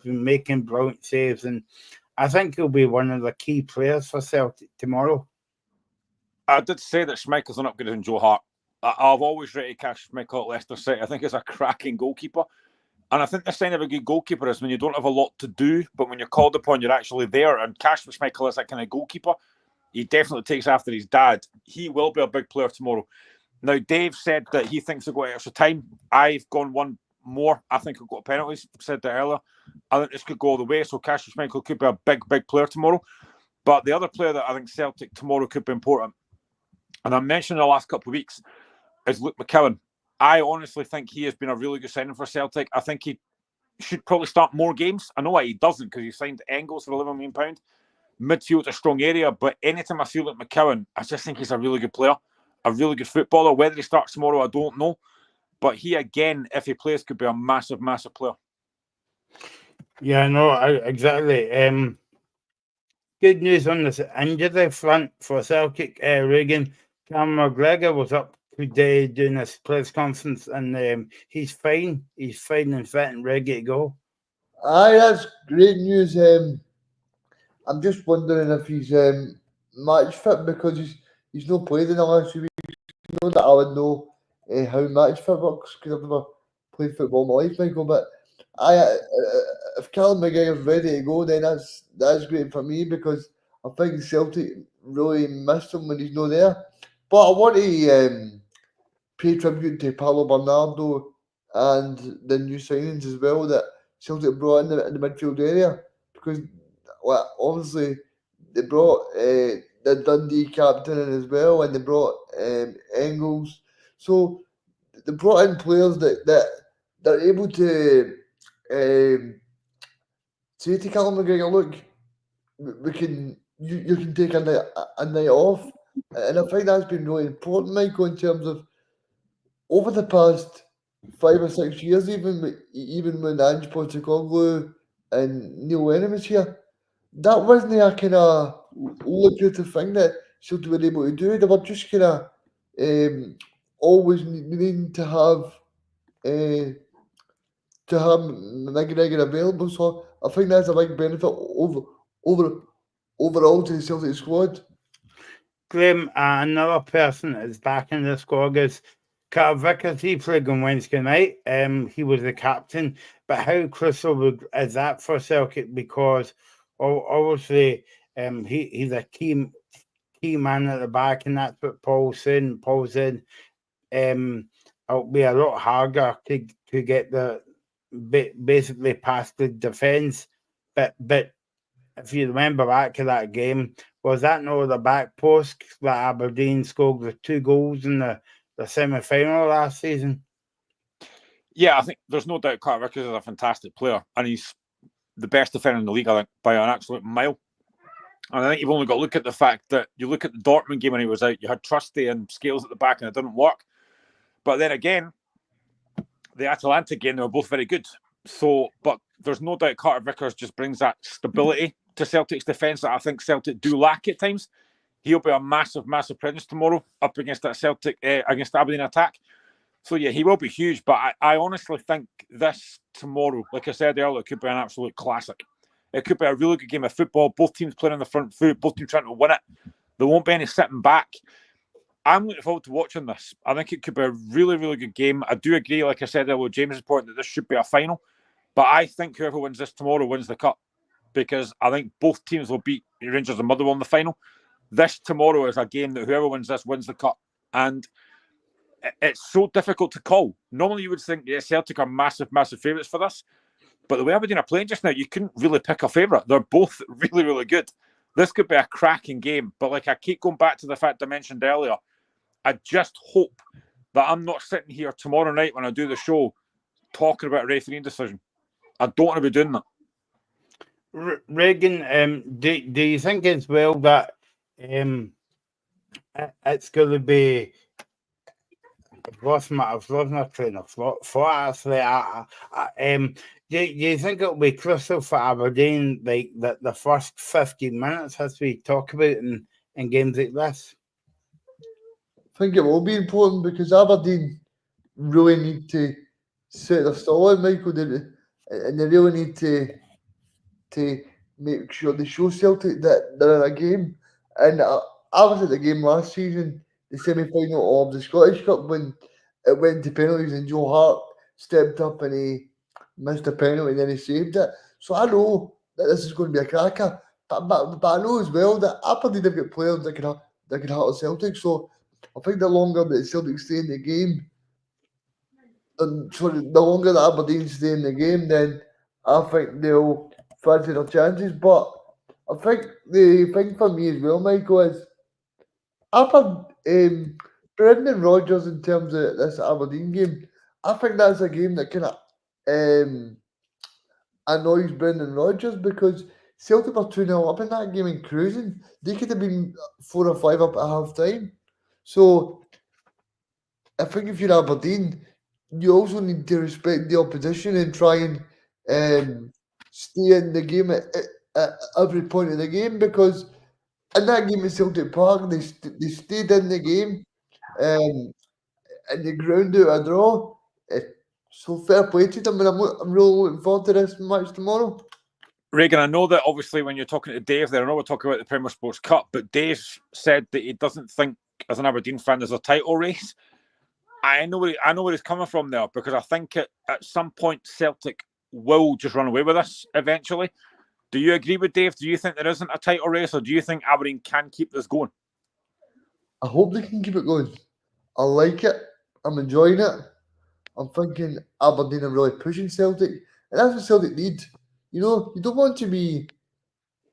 making brilliant saves, and I think he'll be one of the key players for Celtic tomorrow. I did say that Schmeichel's an upgrade on Joe Hart. I've always rated Cash Schmeichel at Leicester City. I think he's a cracking goalkeeper. And I think the sign of a good goalkeeper is when you don't have a lot to do, but when you're called upon, you're actually there. And Cash Schmeichel is that kind of goalkeeper. He definitely takes after his dad. He will be a big player tomorrow. Now, Dave said that he thinks they'll go extra time. I've gone one more. I think he'll go to penalties. Said that earlier. I think this could go all the way. So Cash Schmeichel could be a big, big player tomorrow. But the other player that I think Celtic tomorrow could be important, and I mentioned in the last couple of weeks, is Luke McKeown. I honestly think he has been a really good signing for Celtic. I think he should probably start more games. I know why he doesn't, because he signed Engels for £11 million. Midfield's a strong area, but anytime I see Luke McKeown, I just think he's a really good player, a really good footballer. Whether he starts tomorrow, I don't know. But he, again, if he plays, could be a massive, massive player. Yeah, no, exactly. Good news on this injury front for Celtic. Regan Cameron McGregor was up today doing this press conference, and he's fine. He's fine and fit and ready to go. Aye, that's great news. I'm just wondering if he's match fit because he's not played in the last few weeks. You know that I would know how match fit works because I've never played football in my life, Michael. But if Callum McGregor's ready to go, then that's great for me because I think Celtic really missed him when he's not there. But I want to pay tribute to Paulo Bernardo and the new signings as well that Celtic brought in the midfield area because, well, obviously they brought the Dundee captain in as well, and they brought Engels. So they brought in players that they're able to say to Callum McGregor, look, we can you can take a night off, and I think that's been really important, Michael, in terms of over the past 5 or 6 years, even when Ange Postecoglou and Neil Lennon was here, that wasn't a kind of lucrative thing that Celtic were able to do. They were just kind of always needing to have McGregor available. So I think that's a big benefit overall to the Celtic squad. Graham, another person that is back in the squad is Carl Vickers. He played on Wednesday night. He was the captain. But how crucial is that for Celtic? Because obviously he's a key man at the back, and that's what Paul's saying. Paul said it'll be a lot harder to get basically past the defence. But if you remember back to that game, was that not the back post that Aberdeen scored the 2 goals in the semi-final last season? Yeah, I think there's no doubt Carter Vickers is a fantastic player, and he's the best defender in the league, I think, by an absolute mile. And I think you've only got to look at the fact that you look at the Dortmund game when he was out, you had Trusty and Scales at the back, and it didn't work. But then again, the Atalanta game, they were both very good. So, but there's no doubt Carter Vickers just brings that stability to Celtic's defence that I think Celtic do lack at times. He'll be a massive, massive presence tomorrow up against that Celtic, against Aberdeen attack. So yeah, he will be huge. But I honestly think this tomorrow, like I said earlier, could be an absolute classic. It could be a really good game of football. Both teams playing on the front foot, both teams trying to win it. There won't be any sitting back. I'm looking forward to watching this. I think it could be a really, really good game. I do agree, like I said earlier, James' point that this should be a final. But I think whoever wins this tomorrow wins the cup, because I think both teams will beat Rangers and Motherwell in the final. This tomorrow is a game that whoever wins this wins the cup. And it's so difficult to call. Normally you would think Celtic are massive, massive favourites for this. But the way Aberdeen are playing just now, you couldn't really pick a favourite. They're both really, really good. This could be a cracking game. But like I keep going back to the fact I mentioned earlier, I just hope that I'm not sitting here tomorrow night when I do the show talking about a refereeing decision. I don't want to be doing that. Regan, do you think as well that it's going to be... I've lost my train of thought. Actually, do you think it'll be crucial for Aberdeen, like that the first 15 minutes as we talk about in games like this? I think it will be important because Aberdeen really need to set their stall out, Michael, and they really need to make sure they show Celtic that they're in a game. And I was at the game last season, the semi-final of the Scottish Cup, when it went to penalties and Joe Hart stepped up and he missed a penalty and then he saved it. So I know that this is going to be a cracker, but I know as well that Aberdeen have got players that can hurt Celtic. So I think the longer that Celtic stay in the game, the longer that Aberdeen stay in the game, then I think they'll fancy their chances. But I think the thing for me as well, Michael, is Brendan Rodgers in terms of this Aberdeen game. I think that's a game that kind of annoys Brendan Rodgers because Celtic were 2-0 up in that game and cruising. They could have been 4 or 5 up at half time. So I think if you're Aberdeen, you also need to respect the opposition and try and stay in the game at every point of the game, because in that game at Celtic Park, they stayed in the game and they ground out a draw. So fair play to them, and I'm really looking forward to this match tomorrow. Regan, I know that obviously when you're talking to Dave there, I know we're talking about the Premier Sports Cup, but Dave said that he doesn't think, as an Aberdeen fan, there's a title race. I know where he's coming from there, because I think at some point Celtic will just run away with this eventually. Do you agree with Dave? Do you think there isn't a title race, or do you think Aberdeen can keep this going? I hope they can keep it going. I like it. I'm enjoying it. I'm thinking Aberdeen are really pushing Celtic, and that's what Celtic need. You know, you don't want to be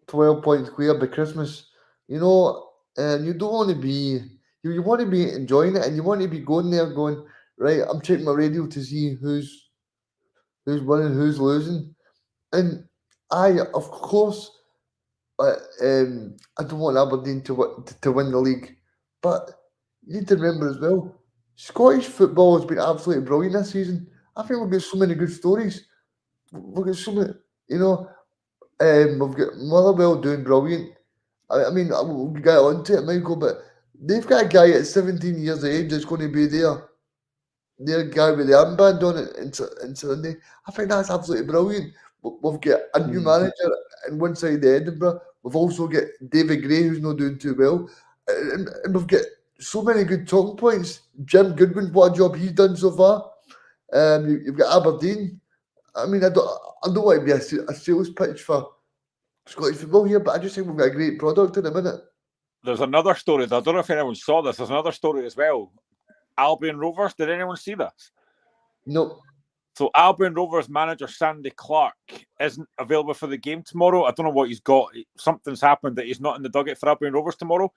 12 points clear by Christmas, you know, and you don't want to be, you want to be enjoying it, and you want to be going there going, right, I'm checking my radio to see who's winning, who's losing. And of course, I don't want Aberdeen to win the league, but you need to remember as well, Scottish football has been absolutely brilliant this season. I think we've got so many good stories. We've got so many, you know, we've got Motherwell doing brilliant. I mean, we'll get onto it, Michael, but they've got a guy at 17 years of age that's going to be their guy with the armband on it in Sunday. I think that's absolutely brilliant. We've got a new manager on one side of Edinburgh. We've also got David Gray, who's not doing too well. And we've got so many good talking points. Jim Goodwin, what a job he's done so far. You've got Aberdeen. I mean, I don't want to be a sales pitch for Scottish football here, but I just think we've got a great product in a minute. There's another story. I don't know if anyone saw this. There's another story as well. Albion Rovers. Did anyone see this? No. So Albion Rovers manager Sandy Clark isn't available for the game tomorrow. I don't know what he's got. Something's happened that he's not in the dugout for Albion Rovers tomorrow.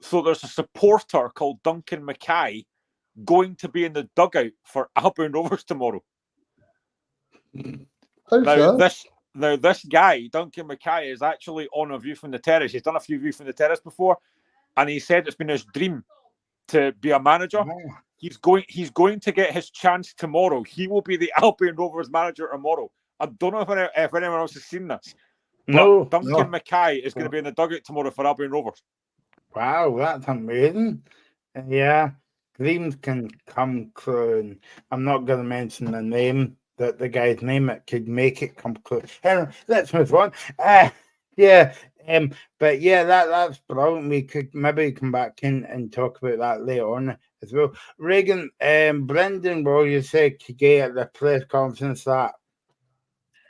So there's a supporter called Duncan Mackay going to be in the dugout for Albion Rovers tomorrow. Now this guy, Duncan Mackay, is actually on a View from the Terrace. He's done a few View from the Terrace before, and he said it's been his dream to be a manager. He's going to get his chance tomorrow. He will be the Albion Rovers manager tomorrow. I don't know if anyone else has seen this. But Duncan Mackay is going to be in the dugout tomorrow for Albion Rovers. Wow, that's amazing. Yeah, dreams can come true. I'm not going to mention the name, the guy's name that could make it come true. Anyway, let's move on. But yeah, that's brilliant. We could maybe come back in and talk about that later on as well. Regan, Brendan Rogers said today at the press conference that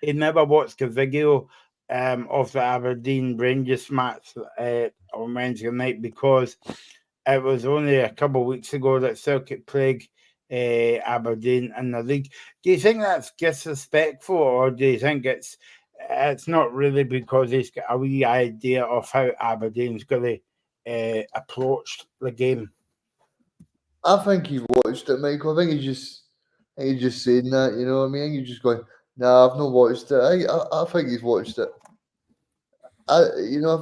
he never watched the video of the Aberdeen Rangers match on Wednesday night because it was only a couple of weeks ago that Celtic played Aberdeen in the league. Do you think that's disrespectful, or do you think it's not really because he's got a wee idea of how Aberdeen's going to approach the game? I think he's watched it, Michael. I think he's just saying that, you know what I mean? He's just going, nah, I've not watched it. I think he's watched it. I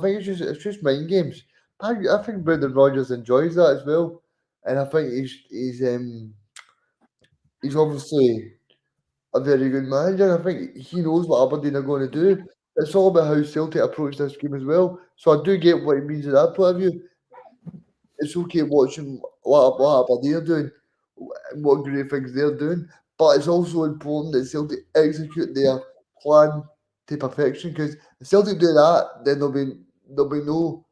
think it's just mind games. I think Brendan Rodgers enjoys that as well, and I think he's obviously a very good manager. I think he knows what Aberdeen are going to do. It's all about how Celtic approach this game as well. So I do get what it means at that point of view. It's okay watching what Aberdeen are doing, what great things they're doing, but it's also important that Celtic execute their plan to perfection, because if Celtic do that, then there'll be no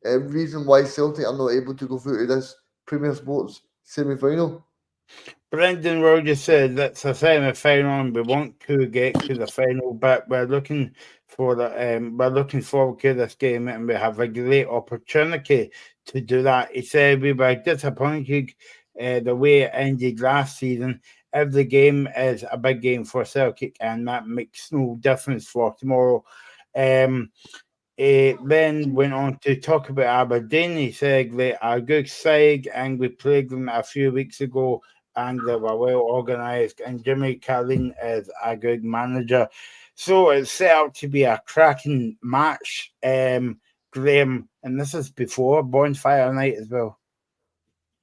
reason why Celtic are not able to go through to this Premier Sports semi-final. Brendan Rodgers said that's a semi-final and we want to get to the final, but we're looking forward to this game and we have a great opportunity to do that. He said we were disappointed the way it ended last season. Every game is a big game for Celtic and that makes no difference for tomorrow. He then went on to talk about Aberdeen. He said they are a good side and we played them a few weeks ago and they were well organised, and Jimmy Carlin is a good manager. So it's set out to be a cracking match, Graham, and this is before Bonfire Night as well.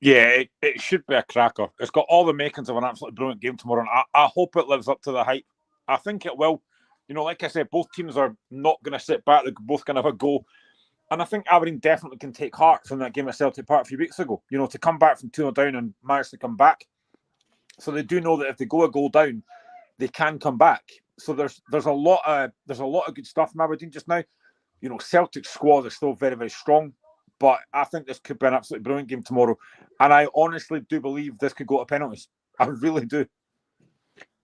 Yeah, it should be a cracker. It's got all the makings of an absolutely brilliant game tomorrow, and I hope it lives up to the hype. I think it will. You know, like I said, both teams are not going to sit back. They're both going to have a go. And I think Aberdeen definitely can take heart from that game at Celtic Park a few weeks ago. You know, to come back from 2-0 down and manage to come back. So they do know that if they go a goal down, they can come back. So there's a lot of good stuff from Aberdeen just now. You know, Celtic's squad is still very, very strong. But I think this could be an absolutely brilliant game tomorrow. And I honestly do believe this could go to penalties. I really do.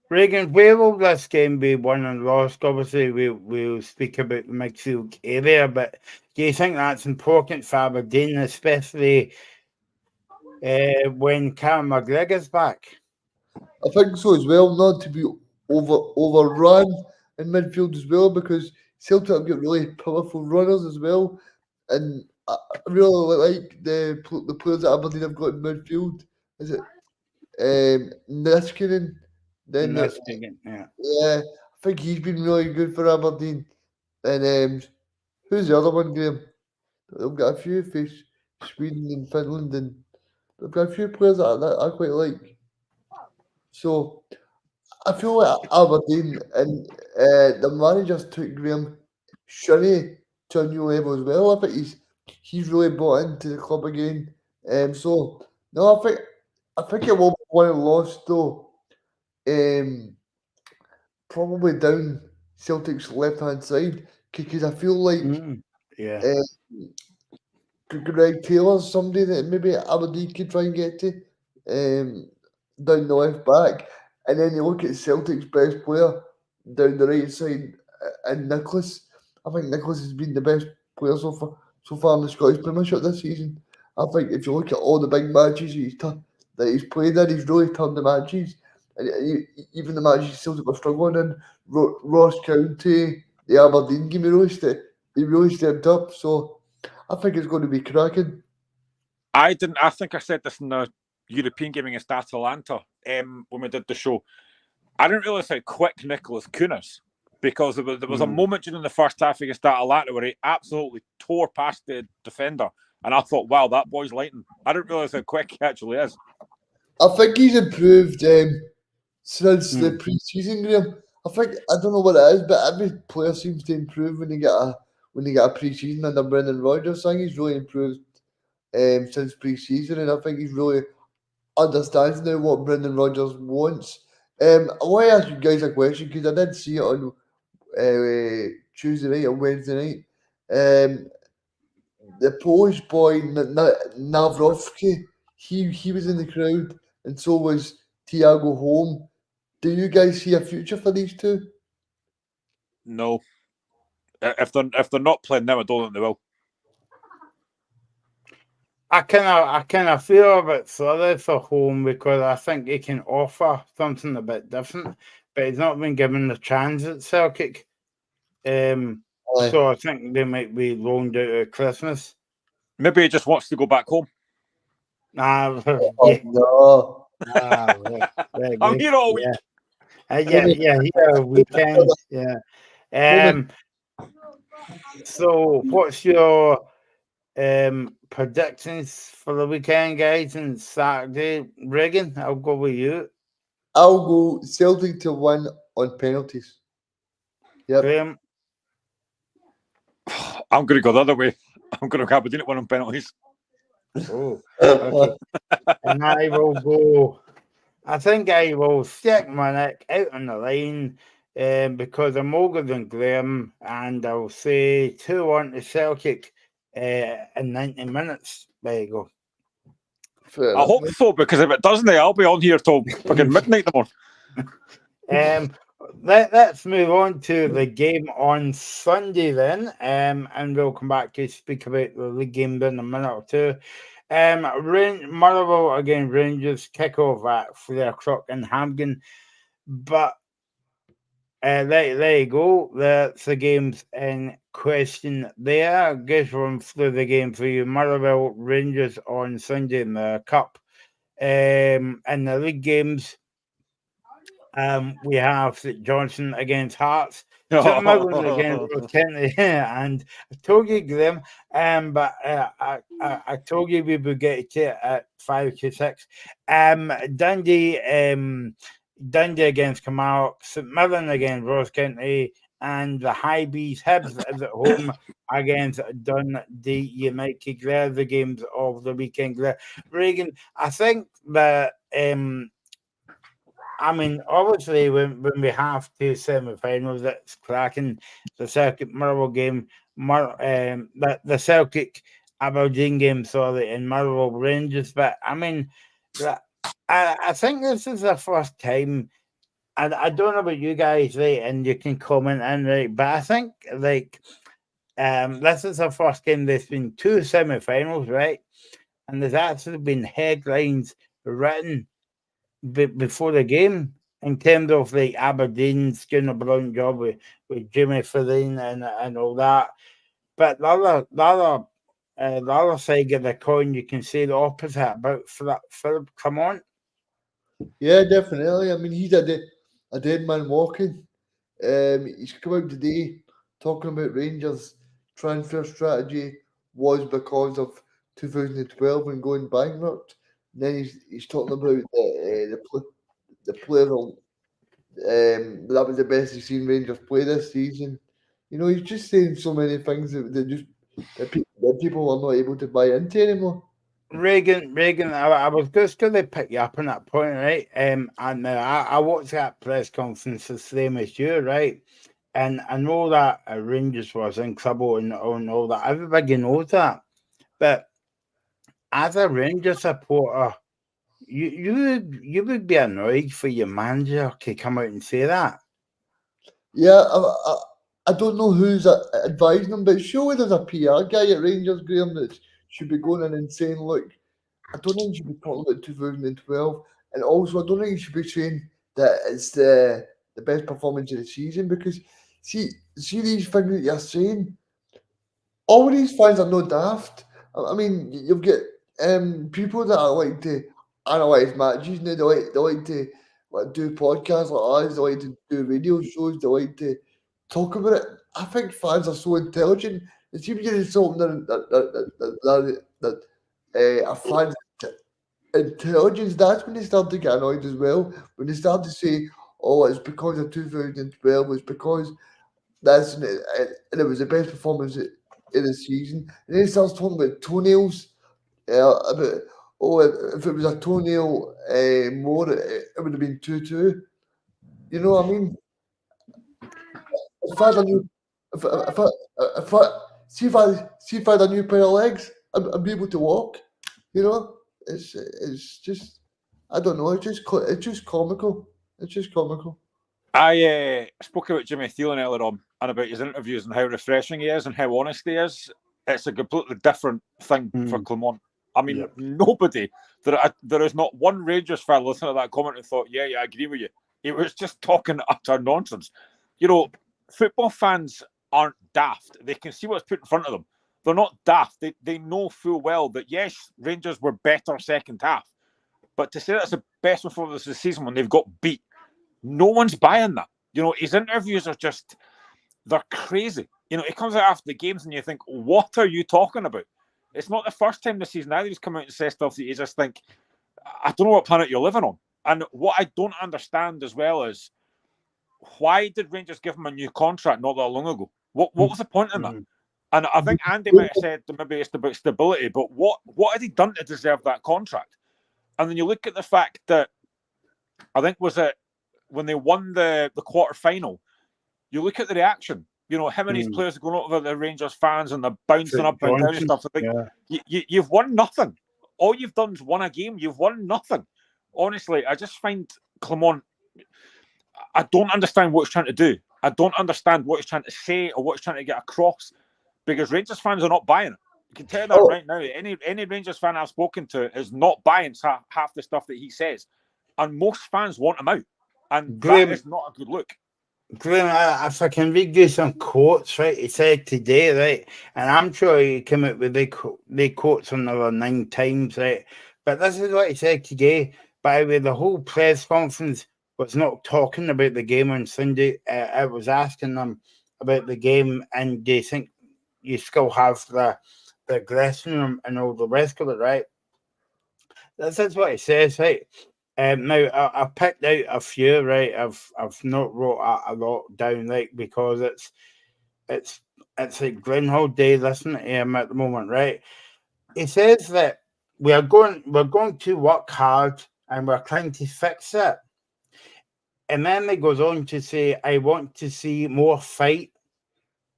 Regan, where will this game be won and lost? Obviously, we'll speak about the midfield area, but do you think that's important for Aberdeen, especially when Cam McGregor's back? I think so as well, not to be overrun in midfield as well, because Celtic have got really powerful runners as well, and I really like the players that Aberdeen have got in midfield. Is it Niskanen? Then Yeah. I think he's been really good for Aberdeen. And who's the other one, Graham? They've got a few for Sweden and Finland, and they've got a few players that I quite like. So I feel like Aberdeen and the managers took Graham Shinnie to a new level as well. I think he's really bought into the club again. So no, I think it will be one and lost though. Probably down Celtic's left hand side because I feel like Yeah. Greg Taylor's somebody that maybe Aberdeen could try and get to down the left back. And then you look at Celtic's best player down the right side and Nicholas. I think Nicholas has been the best player so far in the Scottish Premiership this season. I think if you look at all the big matches that he's played in, he's really turned the matches. And even the matches Celtic were struggling in, Ross County, the Aberdeen game, he really stepped up. So I think it's going to be cracking. I think I said this in the European game against Atalanta when we did the show. I didn't realise how quick Nicholas Kunis, because there was a moment during the first half against Atalanta where he absolutely tore past the defender. And I thought, wow, that boy's lightning. I didn't realise how quick he actually is. I think he's improved since the pre-season, Graham. I don't know what it is, but every player seems to improve when they get a pre-season under Brendan Rodgers. I think he's really improved since pre-season, and I think he's really understands now what Brendan Rodgers wants. I want to ask you guys a question because I did see it on Tuesday night or Wednesday night. The Polish boy Nawrowski, he was in the crowd, and so was Thiago Holm. Do you guys see a future for these two? No. If they're not playing now, I don't think they will. I kind of feel a bit sorry for Home because I think he can offer something a bit different, but he's not been given the chance at Celtic. So I think they might be loaned out at Christmas. Maybe he just wants to go back home. No. I'm here all week. Yeah, weekend. Yeah. So what's your predictions for the weekend, guys, and Saturday? Regan, I'll go with you. I'll go Celtic to win on penalties. Yep. Graham? I'm going to go the other way. I'm going to go Aberdeen at win on penalties. Oh, okay. And I will go. I think I will stick my neck out on the line because I'm older than Graham, and I'll say 2-1 to Celtic in 90 minutes. There you go. I hope so, because if it doesn't, I'll be on here till fucking midnight tomorrow. Let's move on to the game on Sunday then, and we'll come back to speak about the league game in a minute or two. Motherwell again, Rangers kick off at 3 o'clock in Hampden, but there you go. That's the games in question there. I'll just run through the game for you. Motherwell Rangers on Sunday in the Cup. In the league games, we have St Johnstone against Hearts, Something again, and I told you, Graham, but I told you we would get to it at 5 to 6. Dundee against Kilmarnock, St Mirren against Ross County, and the High Bees Hibs is at home against Dundee United. They're the games of the weekend. Reagan, I think that I mean, obviously, when we have two semi-finals, it's cracking. The Celtic Motherwell game, the Celtic Aberdeen game, sorry, and Motherwell Rangers. But I mean, I think this is the first time. And I don't know about you guys, right? And you can comment in, right? But I think this is the first game. There's been two semi-finals, right? And there's actually been headlines written before the game in terms of like Aberdeen's doing a brilliant job with Jimmy Fallon and all that. But the other side of the coin, you can say the opposite about Philip Clement. Yeah, definitely. I mean, he's a dead man walking. He's come out today talking about Rangers' transfer strategy was because of 2012 and going bankrupt. And then he's talking about the player that was the best he's seen Rangers play this season. You know, he's just saying so many things that people are not able to buy into anymore. Reagan, I was just going to pick you up on that point, right? And I watched that press conference the same as you, right? And I know that Rangers was in trouble and all that. Everybody knows that. But as a Rangers supporter, you would be annoyed for your manager to come out and say that. Yeah, I don't know who's advising him, but surely there's a PR guy at Rangers, Graham, that should be going in and saying, look, I don't think you should be talking about 2012. And also, I don't think you should be saying that it's the best performance of the season, because see these things that you're saying, all these fans are no daft. I mean, you've got people that are like to analyse matches now. They like to do podcasts like us. They like to do radio shows. They like to talk about it. I think fans are so intelligent. It seems to be something that a fan's intelligence. That's when they start to get annoyed as well. When they start to say, "Oh, it's because of 2012. It's because that's and it was the best performance in the season." And then he starts talking about toenails. About if it was a toenail more, it would have been 2-2. You know what I mean? If I had a new, if I see if I had a new pair of legs, I'd be able to walk. You know, it's just I don't know. It's just comical. It's just comical. I spoke about Jimmy Thielen earlier on and about his interviews and how refreshing he is and how honest he is. It's a completely different thing for Clement. I mean, nobody, there is not one Rangers fan listening to that comment and thought, yeah, I agree with you. He was just talking utter nonsense. You know, football fans aren't daft. They can see what's put in front of them. They're not daft. They know full well that, yes, Rangers were better second half. But to say that's the best performance of the season when they've got beat, no one's buying that. You know, his interviews are just, they're crazy. You know, he comes out after the games and you think, what are you talking about? It's not the first time this season either he's come out and said stuff that you just think, I don't know what planet you're living on. And what I don't understand as well is, why did Rangers give him a new contract not that long ago? What was the point in that? And I think Andy might have said that maybe it's about stability, but what had he done to deserve that contract? And then you look at the fact that, I think was it when they won the quarter final, you look at the reaction. You know, him and his players are going over the Rangers fans and they're bouncing up and down and stuff. I think you've won nothing. All you've done is won a game. You've won nothing. Honestly, I just find Clement, I don't understand what he's trying to do. I don't understand what he's trying to say or what he's trying to get across, because Rangers fans are not buying it. You can tell that right now. Any Rangers fan I've spoken to is not buying half the stuff that he says. And most fans want him out. And that is not a good look. Graham, if I can read you some quotes, right? He said today, right? And I'm sure he came out with big quotes another 9 times, right? But this is what he said today. By the way, the whole press conference was not talking about the game on Sunday. I was asking them about the game, and they think you still have the dressing room and all the rest of it, right? That's what it says, right? Now I picked out a few, right? I've not wrote a lot down, like, because it's like Groundhog Day listening to him at the moment, right? He says that we're going to work hard and we're trying to fix it. And then he goes on to say, I want to see more fight,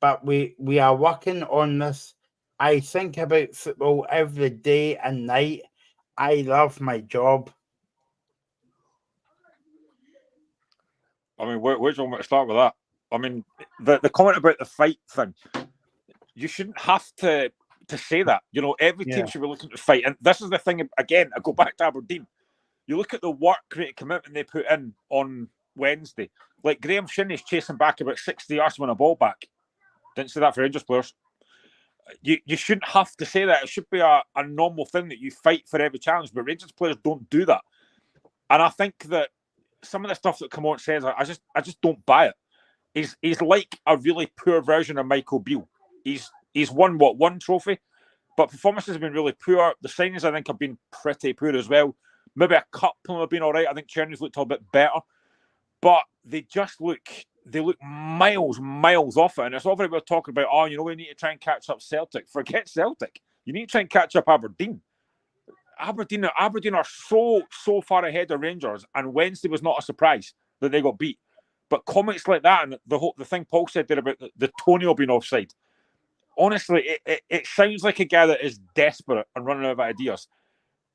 but we are working on this. I think about football every day and night. I love my job. I mean, where do you want me to start with that? I mean, the comment about the fight thing, you shouldn't have to say that. You know, every team should be looking to fight. And this is the thing, again, I go back to Aberdeen. You look at the work rate commitment they put in on Wednesday. Like Graham Shinney's chasing back about 60 yards to win a ball back. Didn't say that for Rangers players. You shouldn't have to say that. It should be a normal thing that you fight for every challenge, but Rangers players don't do that. And I think that some of the stuff that Camont says, I just don't buy it. He's like a really poor version of Michael Beale. He's won one trophy, but performances have been really poor. The signings, I think, have been pretty poor as well. Maybe a couple have been all right. I think Cherny's looked a bit better, but they look miles off it. And it's all very well talking about, we need to try and catch up Celtic. Forget Celtic. You need to try and catch up Aberdeen. Aberdeen are so far ahead of Rangers, and Wednesday was not a surprise that they got beat. But comments like that, and the thing Paul said there about the Tonio being offside, honestly, it sounds like a guy that is desperate and running out of ideas.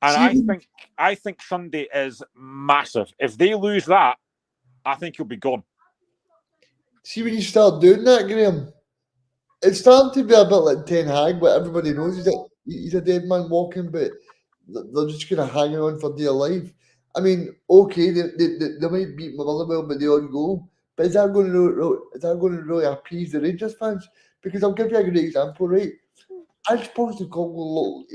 And I think Sunday is massive. If they lose that, I think he'll be gone. See, when you start doing that, Graham, it's starting to be a bit like Ten Hag, but everybody knows he's a dead man walking, but they're just going to hang on for dear life. I mean, okay, they might beat Motherwell by the odd goal, but is that going to really appease the Rangers fans? Because I'll give you a great example, right? I suppose he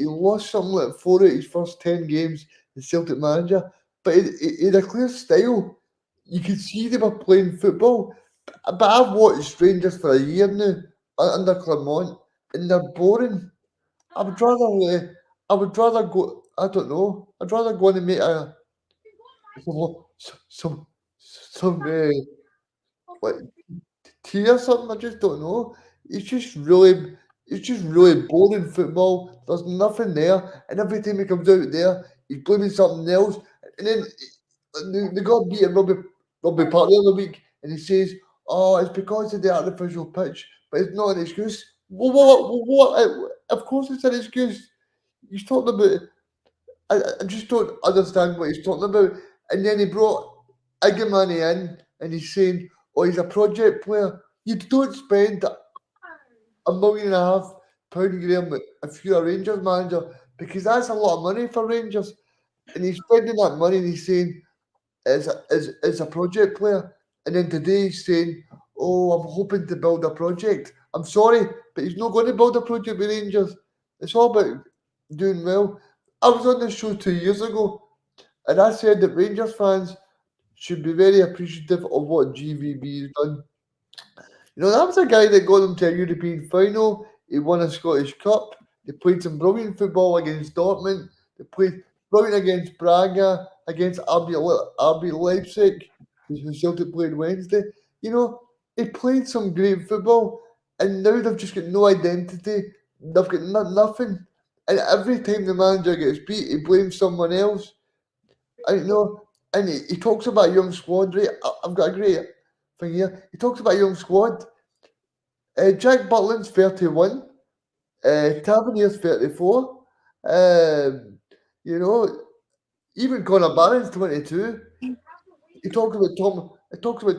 lost something like 4 out of his first 10 games as Celtic manager, but he had a clear style. You could see they were playing football. But I've watched Rangers for a year now under Clermont, and they're boring. I would rather go. I don't know. I'd rather go and make some like tea or something. I just don't know. It's just really boring football. There's nothing there, and every time he comes out there, he's blaming something else. And then they got beat at Rugby Park the other week, and he says, "Oh, it's because of the artificial pitch," but it's not an excuse. What? Of course, it's an excuse. He's talking about. I just don't understand what he's talking about. And then he brought Igamani in, and he's saying, "Oh, he's a project player." You don't spend £1.5 million, Graham, if you're a Rangers manager, because that's a lot of money for Rangers. And he's spending that money, and he's saying, as a project player. And then today he's saying, "Oh, I'm hoping to build a project." I'm sorry, but he's not going to build a project with Rangers. It's all about doing well. I was on this show 2 years ago, and I said that Rangers fans should be very appreciative of what GVB has done. You know, that was a guy that got them to a European final. He won a Scottish Cup. They played some brilliant football against Dortmund. They played brilliant against Braga, against RB Leipzig, who Celtic played Wednesday. You know, they played some great football, and now they've just got no identity. They've got nothing. And every time the manager gets beat, he blames someone else. I know, and he talks about a young squad, right? I've got a great thing here. He talks about a young squad. Jack Butland's 31. Tavernier's 34. You know, even Conor Barron's 22. He talks about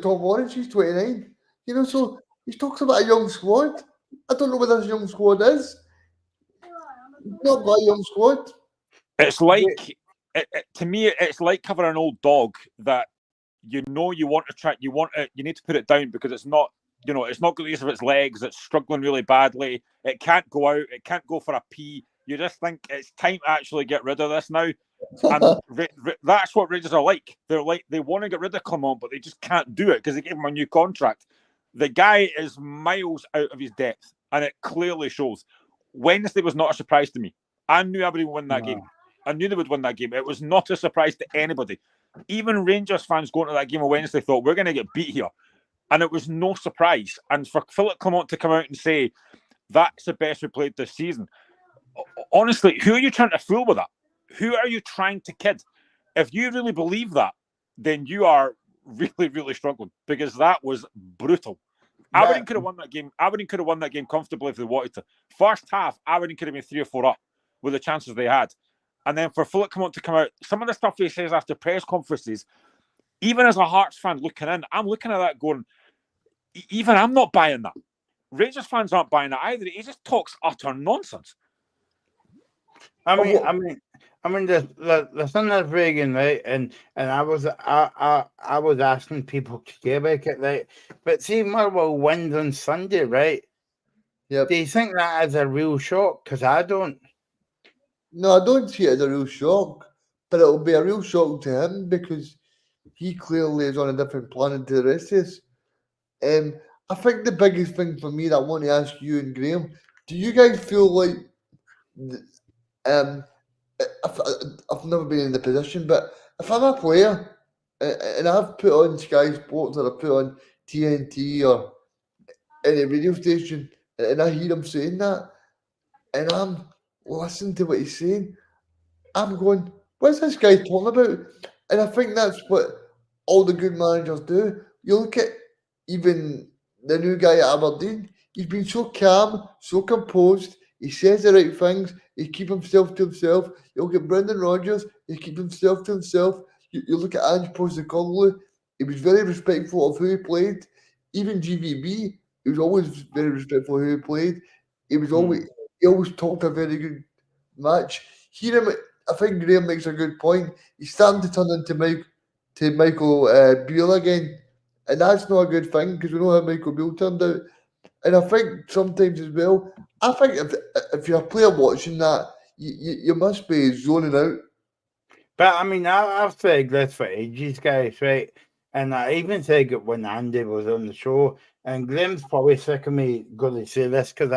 Tom Lawrence, he's 29. You know, so he talks about a young squad. I don't know what this young squad is. Not got a young squad. It's like, to me, it's like having an old dog that you want to try, you need to put it down because it's not, it's not good use of its legs, it's struggling really badly, it can't go out, it can't go for a pee. You just think it's time to actually get rid of this now. And that's what Rangers are like. They're like, they want to get rid of Clement, but they just can't do it because they gave him a new contract. The guy is miles out of his depth, and it clearly shows. Wednesday was not a surprise to me. I knew everybody would win that game. I knew they would win that game. It was not a surprise to anybody. Even Rangers fans going to that game on Wednesday thought, we're going to get beat here. And it was no surprise. And for Philip Clement to come out and say, that's the best we played this season. Honestly, who are you trying to fool with that? Who are you trying to kid? If you really believe that, then you are really, really struggling, because that was brutal. Aberdeen could have won that game. Aberdeen could have won that game comfortably if they wanted to. First half, Aberdeen could have been 3 or 4 up with the chances they had. And then for Philip Clement to come out, some of the stuff he says after press conferences, even as a Hearts fan looking in, I'm looking at that going, even I'm not buying that. Rangers fans aren't buying that either. He just talks utter nonsense. I mean, the thing is, Reagan, right? And I was asking people to about it, right? But see, Motherwell wins on Sunday, right? Yep. Do you think that is a real shock? Because I don't. No, I don't see it as a real shock, but it'll be a real shock to him because he clearly is on a different planet to the rest of us. I think the biggest thing for me that I want to ask you and Graham, do you guys feel like, I've never been in the position, but if I'm a player and I've put on Sky Sports or I put on TNT or any radio station and I hear him saying that and I'm listening to what he's saying, I'm going, what's this guy talking about? And I think that's what all the good managers do. You look at even the new guy at Aberdeen, he's been so calm, so composed, he says the right things, he keeps himself to himself. You look at Brendan Rodgers, he keeps himself to himself. You look at Ange Postecoglou, he was very respectful of who he played. Even GVB, he was always very respectful of who he played. He always talked a very good match. Hear him, I think Graham makes a good point. He's starting to turn into Michael Beale again, and that's not a good thing because we know how Michael Beale turned out. And I think sometimes as well, I think if you're a player watching that, you must be zoning out. But I mean, I've said this for ages, guys, right? And I even said it when Andy was on the show. And Graham's probably sick of me going to say this because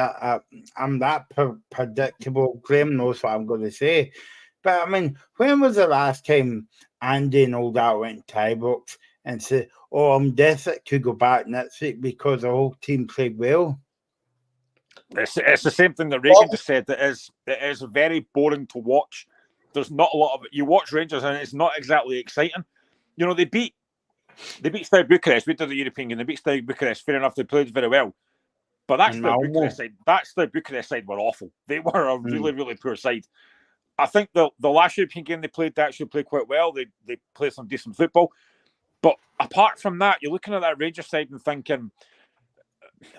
I'm that predictable. Graham knows what I'm going to say. But I mean, when was the last time Andy and all that went to Ibrox and said, "Oh, I'm desperate to go back next week because the whole team played well"? It's the same thing that Reagan just said. It is very boring to watch. There's not a lot of it. You watch Rangers and it's not exactly exciting. You know, they beat Steaua Bucharest. We did the European game. They beat Steaua Bucharest. Fair enough, they played very well. But that Steaua Bucharest side were awful. They were a really, really poor side. I think the last European game they actually played quite well. They played some decent football. But apart from that, you're looking at that Rangers side and thinking,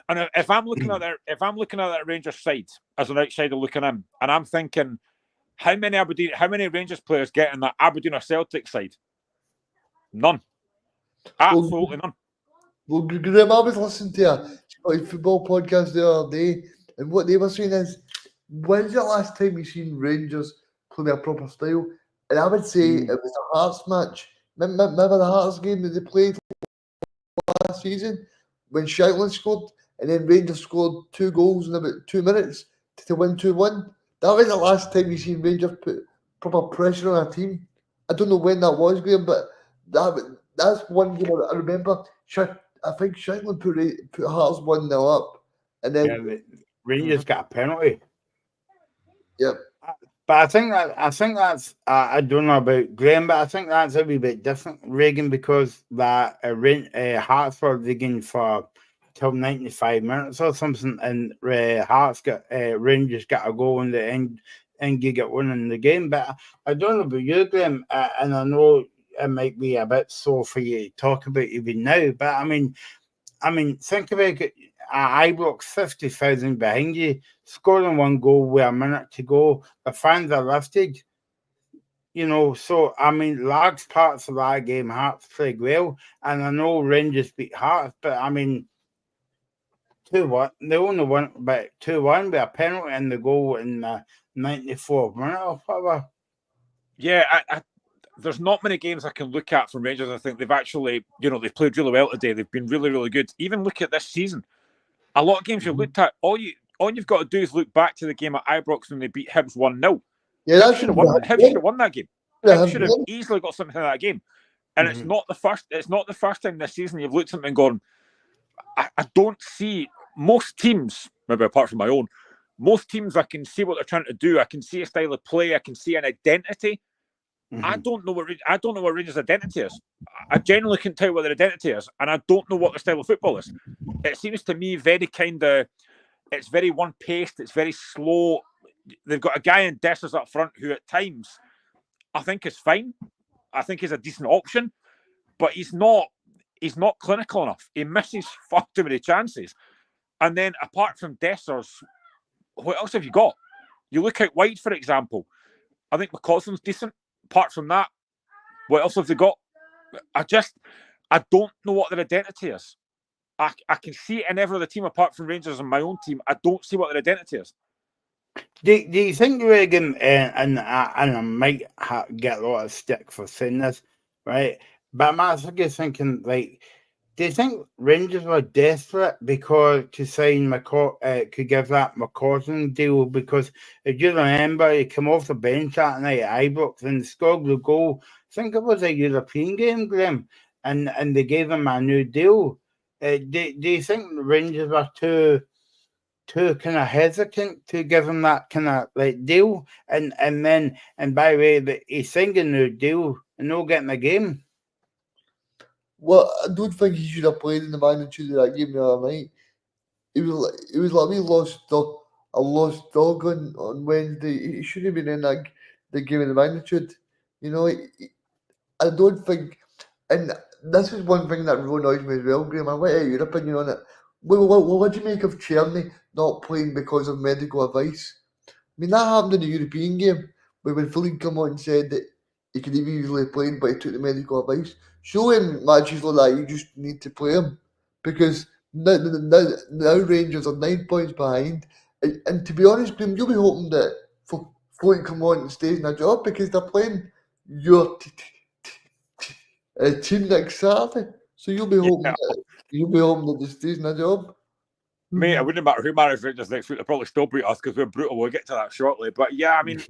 and if I'm looking at that Rangers side as an outsider looking in, and I'm thinking, how many Rangers players get in that Aberdeen or Celtic side? None. Absolutely none. Well, Graham, I was listening to a Scottish football podcast the other day, and what they were saying is, when's the last time you've seen Rangers play a proper style? And I would say it was a Hearts match. Remember the Hearts game that they played last season when Shankland scored and then Rangers scored 2 goals in about 2 minutes to win 2-1? That was the last time you've seen Rangers put proper pressure on a team. I don't know when that was, Graham, but that's one game I remember. I think Shankland put Hearts 1-0 up, and then Rangers got a penalty. Yep. But I think that's I don't know about Graham, but I think that's a wee bit different, Reagan, because that Hearts were digging for till 95 minutes or something, and Rangers got a goal in the end and you get one in the game. But I don't know about you, Graham, and I know it might be a bit sore for you to talk about even now, but I mean, think about it. Ibrox 50,000 behind you, scoring 1 goal with a minute to go. The fans are lifted, you know. So I mean, large parts of that game, Hearts played well, and I know Rangers beat Hearts, but I mean, 2-1. They only won by 2-1 with a penalty and the goal in the 94th minute or whatever. Yeah, there's not many games I can look at from Rangers. I think they've actually, they've played really well today. They've been really, really good. Even look at this season. A lot of games you've looked at, all you've got to do is look back to the game at Ibrox when they beat Hibs 1-0. Yeah, Hibs should have won that game. Hibs should have easily got something out of that game. And it's not the first time this season you've looked at them and gone, I don't see most teams, maybe apart from my own, most teams I can see what they're trying to do. I can see a style of play. I can see an identity. I don't know what Rangers' identity is. I genuinely can't tell you what their identity is, and I don't know what their style of football is. It seems to me it's very one-paced. It's very slow. They've got a guy in Dessers up front who, at times, I think is fine. I think he's a decent option, but he's not clinical enough. He misses far too many chances. And then, apart from Dessers, what else have you got? You look out wide, for example. I think McCausland's decent. Apart from that, what else have they got? I don't know what their identity is. I can see it in every other team apart from Rangers and my own team. I don't see what their identity is. Do you think, Reagan, and I might get a lot of stick for saying this, right? But I'm actually thinking, like, do you think Rangers were desperate because to sign to give that McCausland deal? Because if you remember, he came off the bench that night at Ibrox and scored the goal. I think it was a European game, Graham, and they gave him a new deal. Do you think Rangers were too kind of hesitant to give him that kind of like deal? And by the way, he's signed a new deal and not getting the game. Well, I don't think he should have played in the magnitude of that game the other night. It was like we lost dog on Wednesday. He shouldn't have been in the game of the magnitude. I don't think, and this is one thing that really annoys me as well, Graham. I want to hear your opinion on it. What do you make of Czerny not playing because of medical advice? I mean, that happened in the European game when Philippe came on and said that he could have easily played, but he took the medical advice. Show him matches like that, you just need to play him. Because now Rangers are 9 points behind. And to be honest, Graham, you'll be hoping that Floyd come on and stays in a job because they're playing your team next Saturday. So you'll be hoping that they stays in a job. Mate, it wouldn't matter who managed Rangers next week. They'll probably still beat us because we're brutal. We'll get to that shortly. But yeah, I mean,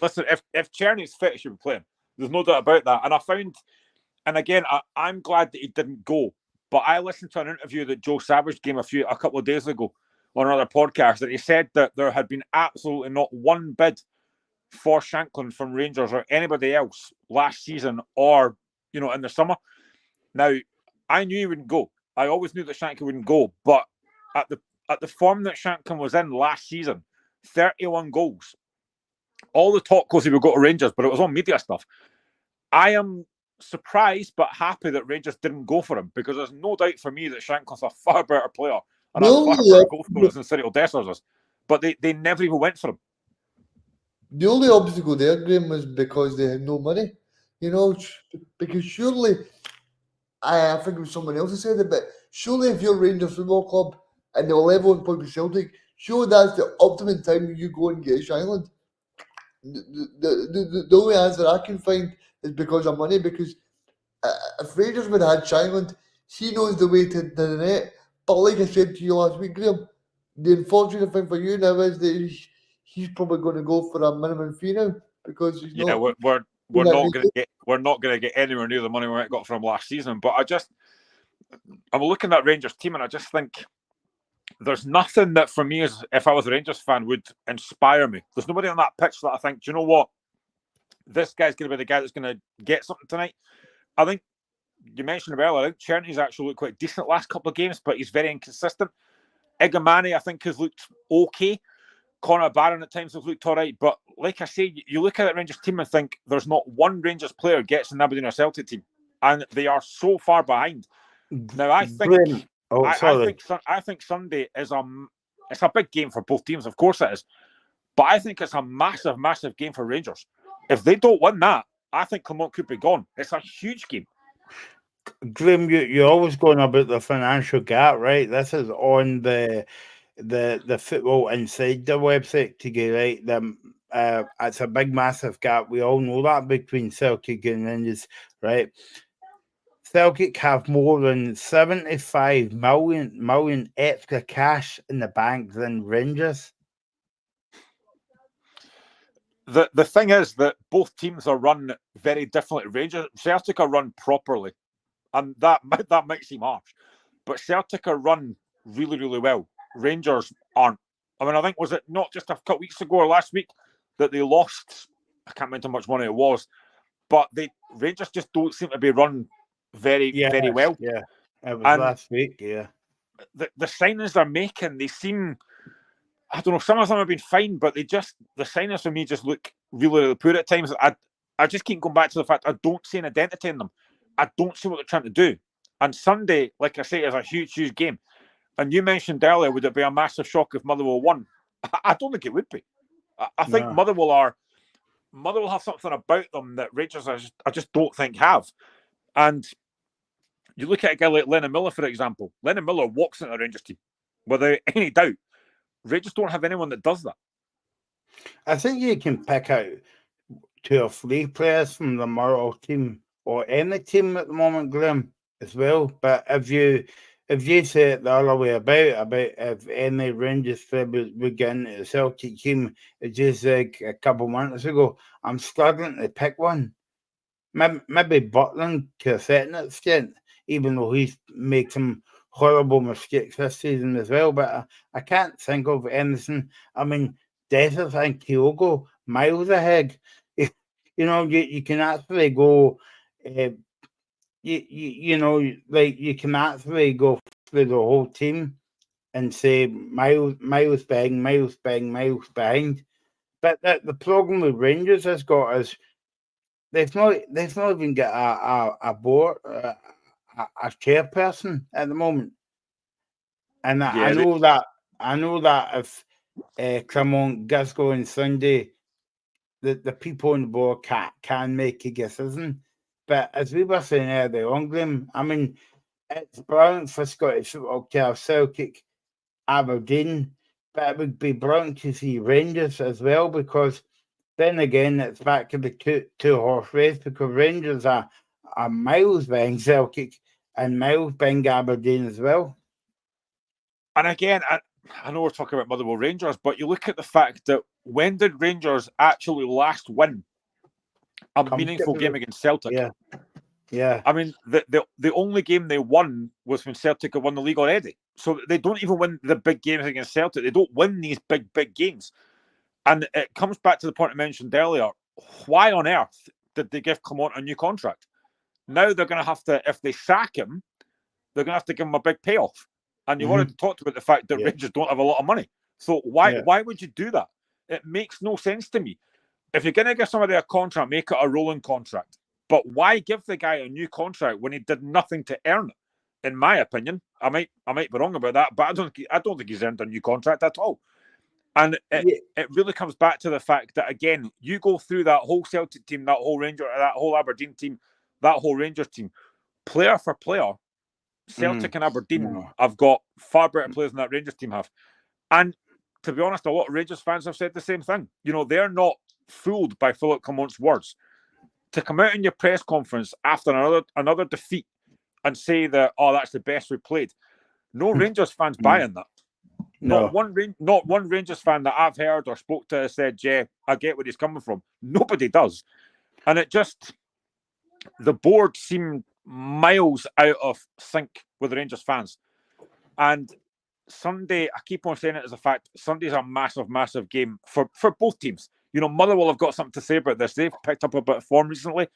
listen, if Czerny's fit, he should be playing. There's no doubt about that. And I found, and again, I'm glad that he didn't go. But I listened to an interview that Joe Savage gave a couple of days ago on another podcast, that he said that there had been absolutely not one bid for Shanklin from Rangers or anybody else last season or, in the summer. Now, I knew he wouldn't go. I always knew that Shanklin wouldn't go. But at the form that Shanklin was in last season, 31 goals. All the talk was he would go to Rangers, but it was on media stuff. I am surprised but happy that Rangers didn't go for him, because there's no doubt for me that Shanklin's a far better player and a far better goal scorer than Cyril Dessers is. But they never even went for him. The only obstacle there, Graham, was because they had no money. Because surely, I think it was someone else who said it, but surely if you're Rangers Football Club and they're level on point with Celtic, surely that's the optimum time when you go and get Shankland. The only answer I can find is because of money, because if Rangers would have had Shankland, he knows the way to the net. But like I said to you last week, Graham, the unfortunate thing for you now is that he's probably going to go for a minimum fee now, because he's not. Yeah, we're not going to get anywhere near the money we got from last season. But I'm looking at Rangers team and I just think there's nothing that for me, as if I was a Rangers fan, would inspire me. There's nobody on that pitch that I think, do you know what? This guy's going to be the guy that's going to get something tonight. I think you mentioned earlier, I think Czerny's actually looked quite decent last couple of games, but he's very inconsistent. Igamani, I think, has looked okay. Connor Barron at times has looked all right. But like I say, you look at that Rangers team and think there's not one Rangers player gets in Aberdeen or Celtic team. And they are so far behind. Now, I think I think Sunday is it's a big game for both teams, of course it is. But I think it's a massive, massive game for Rangers. If they don't win that, I think Clement could be gone. It's a huge game. Graham, you're always going about the financial gap, right? This is on the Football Insider website to get right. it's a big, massive gap. We all know that between Celtic and Rangers, right? Celtic have more than 75 million extra cash in the bank than Rangers. The thing is that both teams are run very differently. Rangers, Celtic are run properly, and that might seem harsh, but Celtic are run really, really well. Rangers aren't. I mean, I think, was it not just a couple weeks ago or last week that they lost? I can't remember how much money it was, but Rangers just don't seem to be run very well. Yeah, it was And last week. Yeah, the signings they're making, they seem, I don't know, some of them have been fine, but the signings for me just look really, really poor at times. I just keep going back to the fact I don't see an identity in them. I don't see what they're trying to do. And Sunday, like I say, is a huge, huge game. And you mentioned earlier, would it be a massive shock if Motherwell won? I don't think it would be. I think Motherwell have something about them that Rangers I just don't think have. And you look at a guy like Lennon Miller, for example. Lennon Miller walks into a Rangers team without any doubt. Rangers don't have anyone that does that. I think you can pick out 2 or 3 players from the Motherwell team or any team at the moment, Graham, as well. But if you say it the other way about if any Rangers player would get into the Celtic team, it's just like a couple months ago, I'm struggling to pick one. Maybe Butland to a certain extent, even though he's made some horrible mistakes this season as well. But I can't think of anything. I mean, Dessers and Kyogo miles ahead. You know, you can actually go. You know, like you can actually go through the whole team and say miles behind. But the problem with Rangers has got is they've not even got a board, a chairperson at the moment. And I know that if Clement, Glasgow, and Sunday, the people on the board can make a decision. But as we were saying earlier on, Graham, I mean, it's brilliant for Scottish football to have Celtic, Aberdeen, but it would be brilliant to see Rangers as well, because then again, it's back to the two horse race, because Rangers are miles behind Celtic and miles behind Aberdeen as well. And again, I know we're talking about Motherwell Rangers, but you look at the fact that when did Rangers actually last win a meaningful game against Celtic? Yeah. I mean, the only game they won was when Celtic had won the league already. So they don't even win the big games against Celtic. They don't win these big games. And it comes back to the point I mentioned earlier. Why on earth did they give Clement a new contract? Now they're going to have to, if they sack him, they're going to have to give him a big payoff. And you already talked about the fact that Rangers don't have a lot of money. So why would you do that? It makes no sense to me. If you're going to give somebody a contract, make it a rolling contract. But why give the guy a new contract when he did nothing to earn it? In my opinion, I might be wrong about that, but I don't think he's earned a new contract at all. And it really comes back to the fact that, again, you go through that whole Celtic team, that whole Aberdeen team, that whole Rangers team, player for player, Celtic and Aberdeen have got far better players than that Rangers team have. And to be honest, a lot of Rangers fans have said the same thing. You know, they're not fooled by Philip Clement's words. To come out in your press conference after another defeat and say that, oh, that's the best we played. No Rangers fans buying that. No. Not one Rangers fan that I've heard or spoke to has said, yeah, I get where he's coming from. Nobody does. And the board seemed miles out of sync with the Rangers fans. And Sunday, I keep on saying it as a fact, Sunday's a massive, massive game for both teams. You know, Motherwell have got something to say about this. They've picked up a bit of form recently.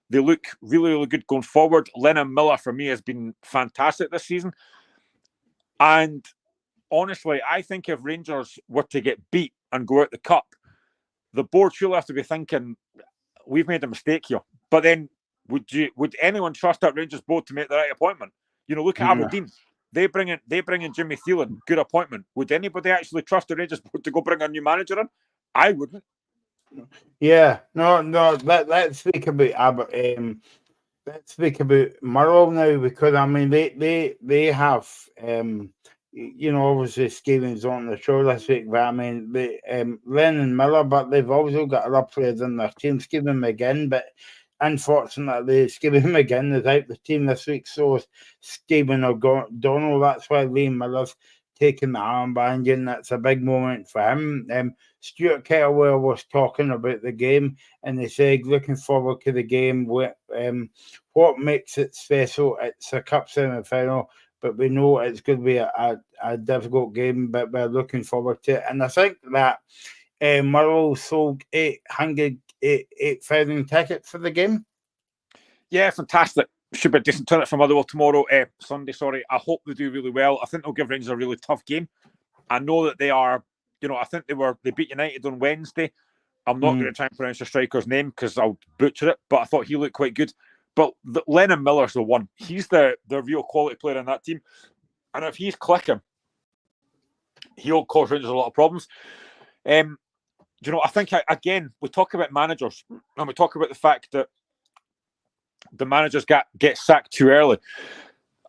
They look really, really good going forward. Lennon Miller, for me, has been fantastic this season. And honestly, I think if Rangers were to get beat and go out the cup, the board surely have to be thinking, we've made a mistake here. But then, would anyone trust that Rangers board to make the right appointment? You know, look at Aberdeen. They bring in Jimmy Thielen, good appointment. Would anybody actually trust the Rangers board to go bring a new manager in? I wouldn't. Yeah, no. Let's speak about let's speak about Murrow now, because I mean they have you know, obviously Stevens on the show this week, but I mean, Lennon Miller, but they've also got other players in their team, Stephen McGinn, but unfortunately, Stephen McGinn is out the team this week, so is Stephen O'Donnell. That's why Liam Miller's taking the armband, and that's a big moment for him. Stuart Kettlewell was talking about the game, and he said, looking forward to the game. What makes it special? It's a cup semi-final, but we know it's going to be a difficult game, but we're looking forward to it. And I think that Murrow sold 8,000 tickets for the game. Yeah, fantastic. Should be a decent turnout for Motherwell tomorrow, Sunday, sorry. I hope they do really well. I think they'll give Rangers a really tough game. I know that they are, you know, I think they beat United on Wednesday. I'm not going to try and pronounce the striker's name because I'll butcher it, but I thought he looked quite good. But Lennon Miller's the one. He's the real quality player in that team. And if he's clicking, he'll cause Rangers a lot of problems. You know, I think, again, we talk about managers and we talk about the fact that the managers get sacked too early.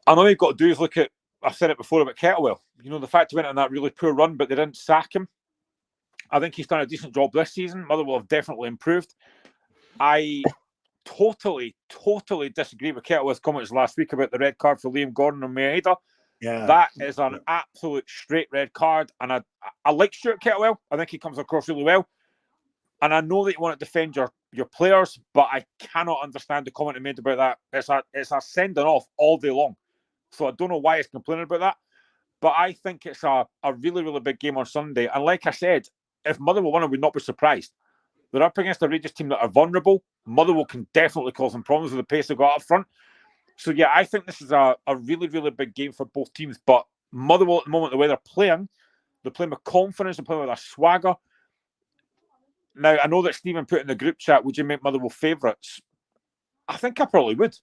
And all you've got to do is look at, I've said it before about Kettlewell. You know, the fact he went on that really poor run, but they didn't sack him. I think he's done a decent job this season. Motherwell have definitely improved. I totally disagree with Kettlewell's comments last week about the red card for Liam Gordon and Maeda. Yeah, that is an absolute straight red card. And I like Stuart Kettlewell. I think he comes across really well. And I know that you want to defend your players, but I cannot understand the comment he made about that. It's a sending off all day long. So I don't know why he's complaining about that. But I think it's a really, really big game on Sunday. And like I said, if Motherwell won, I would not be surprised. They're up against a Rangers team that are vulnerable. Motherwell can definitely cause them problems with the pace they've got up front. So yeah, I think this is a really, really big game for both teams. But Motherwell at the moment, the way they're playing with confidence, they're playing with a swagger. Now, I know that Stephen put in the group chat, would you make Motherwell favourites? I think I probably would.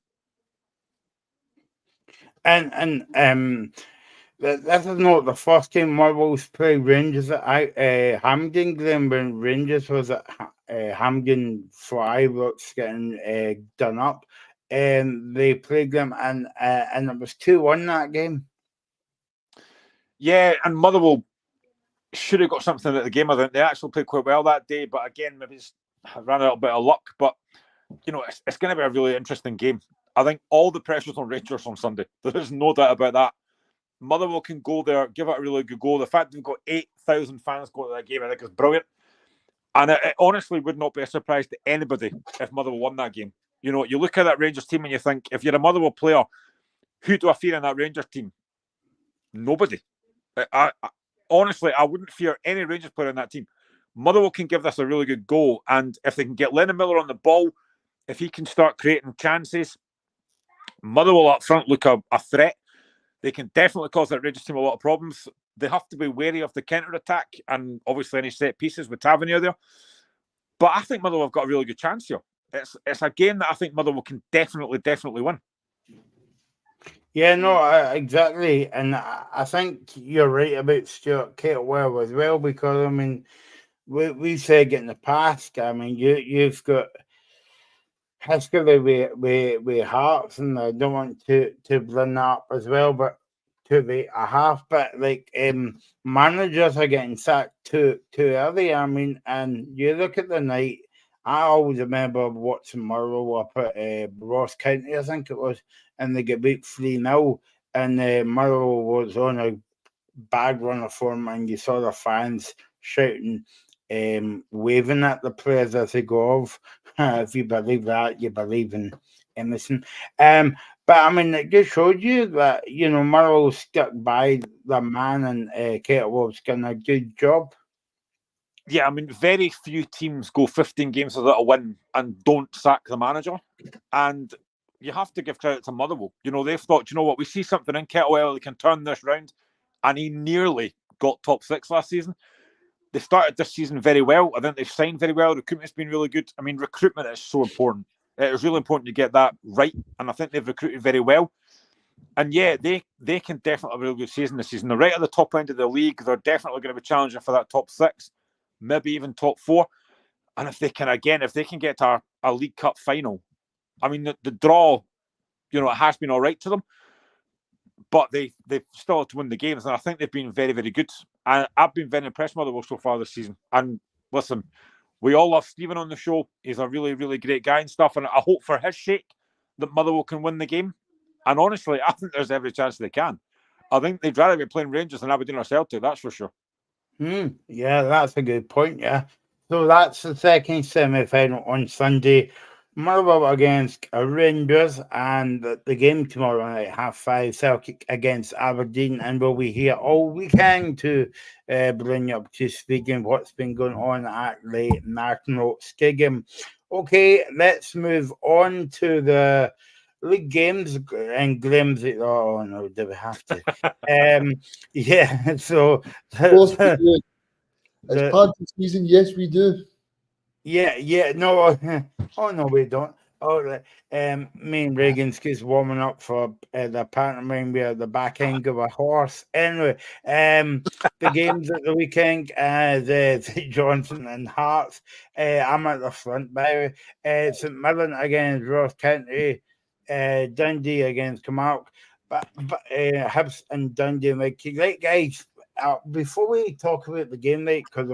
And this is not the first time Motherwell's played Rangers at Hampden. Glen when Rangers was at Hampden for Ibrox getting done up. They played them and it was 2-1 that game. Yeah, and Motherwell should have got something at the game. I think they actually played quite well that day, but again, maybe it's ran a little bit of luck. But you know, it's going to be a really interesting game. I think all the pressure's on Rangers on Sunday. There is no doubt about that. Motherwell can go there, give it a really good go. The fact they've got 8,000 fans going to that game, I think is brilliant. And it honestly would not be a surprise to anybody if Motherwell won that game. You know, you look at that Rangers team and you think, if you're a Motherwell player, who do I fear in that Rangers team? Nobody. Honestly, I wouldn't fear any Rangers player in that team. Motherwell can give this a really good go. And if they can get Lennon Miller on the ball, if he can start creating chances, Motherwell up front look a threat. They can definitely cause that Rangers team a lot of problems. They have to be wary of the counter-attack and obviously any set pieces with Tavernier there. But I think Motherwell have got a really good chance here. It's a game that I think Motherwell can definitely win. Yeah, no, exactly. And I think you're right about Stuart Kettlewell as well, because, I mean, we said it in the past, I mean, you've got history with Hearts, and I don't want to bring that up as well, but to be a half, but like managers are getting sacked too early. I mean, and you look at the night, I always remember watching Murrow up at Ross County, I think it was, and they get beat 3-0, and Murrow was on a bag runner for him, and you saw the fans shouting, waving at the players as they go off. If you believe that, you believe in Emerson. But I mean, it just showed you that, you know, Murrow stuck by the man, and Kettlewell's done a good job. Yeah, I mean, very few teams go 15 games without a win and don't sack the manager. And you have to give credit to Motherwell. You know, they've thought, you know what, we see something in Kettlewell, they can turn this round. And he nearly got top 6 last season. They started this season very well. I think they've signed very well. Recruitment's been really good. I mean, recruitment is so important. It is really important to get that right. And I think they've recruited very well. And yeah, they can definitely have a really good season this season. They're right at the top end of the league. They're definitely going to be challenging for that top 6, maybe even top 4. And if they can get to a League Cup final, I mean, the draw, you know, it has been all right to them. but they've still had to win the games, and I think they've been very, very good. And I've been very impressed with Motherwell so far this season. And listen, we all love Stephen on the show. He's a really, really great guy and stuff. And I hope for his sake that Motherwell can win the game. And honestly, I think there's every chance they can. I think they'd rather be playing Rangers than Aberdeen or Celtic, that's for sure. Yeah, that's a good point. Yeah. So that's the second semi-final on Sunday. Motherwell against Rangers, and the game tomorrow night, 5:30, Celtic against Aberdeen, and we'll be here all weekend to bring you up to speed on what's been going on at the National Stadium. Okay, let's move on to the league games and games. Oh no, do we have to? Yeah. So Of course we do. As part of the season, yes, we do. Yeah, no, oh no, we don't. Oh, me and Reagan's just warming up for the pantomime where the back end of a horse. Anyway, the games at the weekend, the Johnson and Hearts. I'm at the front, by the way. St Mirren against Ross County, Dundee against Kilmarnock, but Hibs and Dundee. Like, right, guys. Before we talk about the game, right, because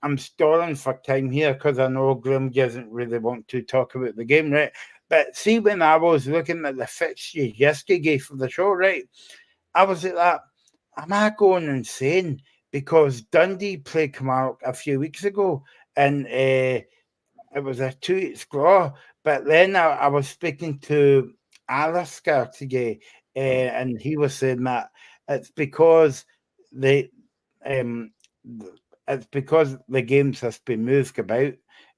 I'm stalling for time here because I know Grim doesn't really want to talk about the game, right? But see, when I was looking at the fixtures yesterday for the show, right, I was like that, am I going insane? Because Dundee played Kilmarnock a few weeks ago and it was a 2-8 draw. But then I was speaking to Alistair today and he was saying that it's because it's because the games have been moved about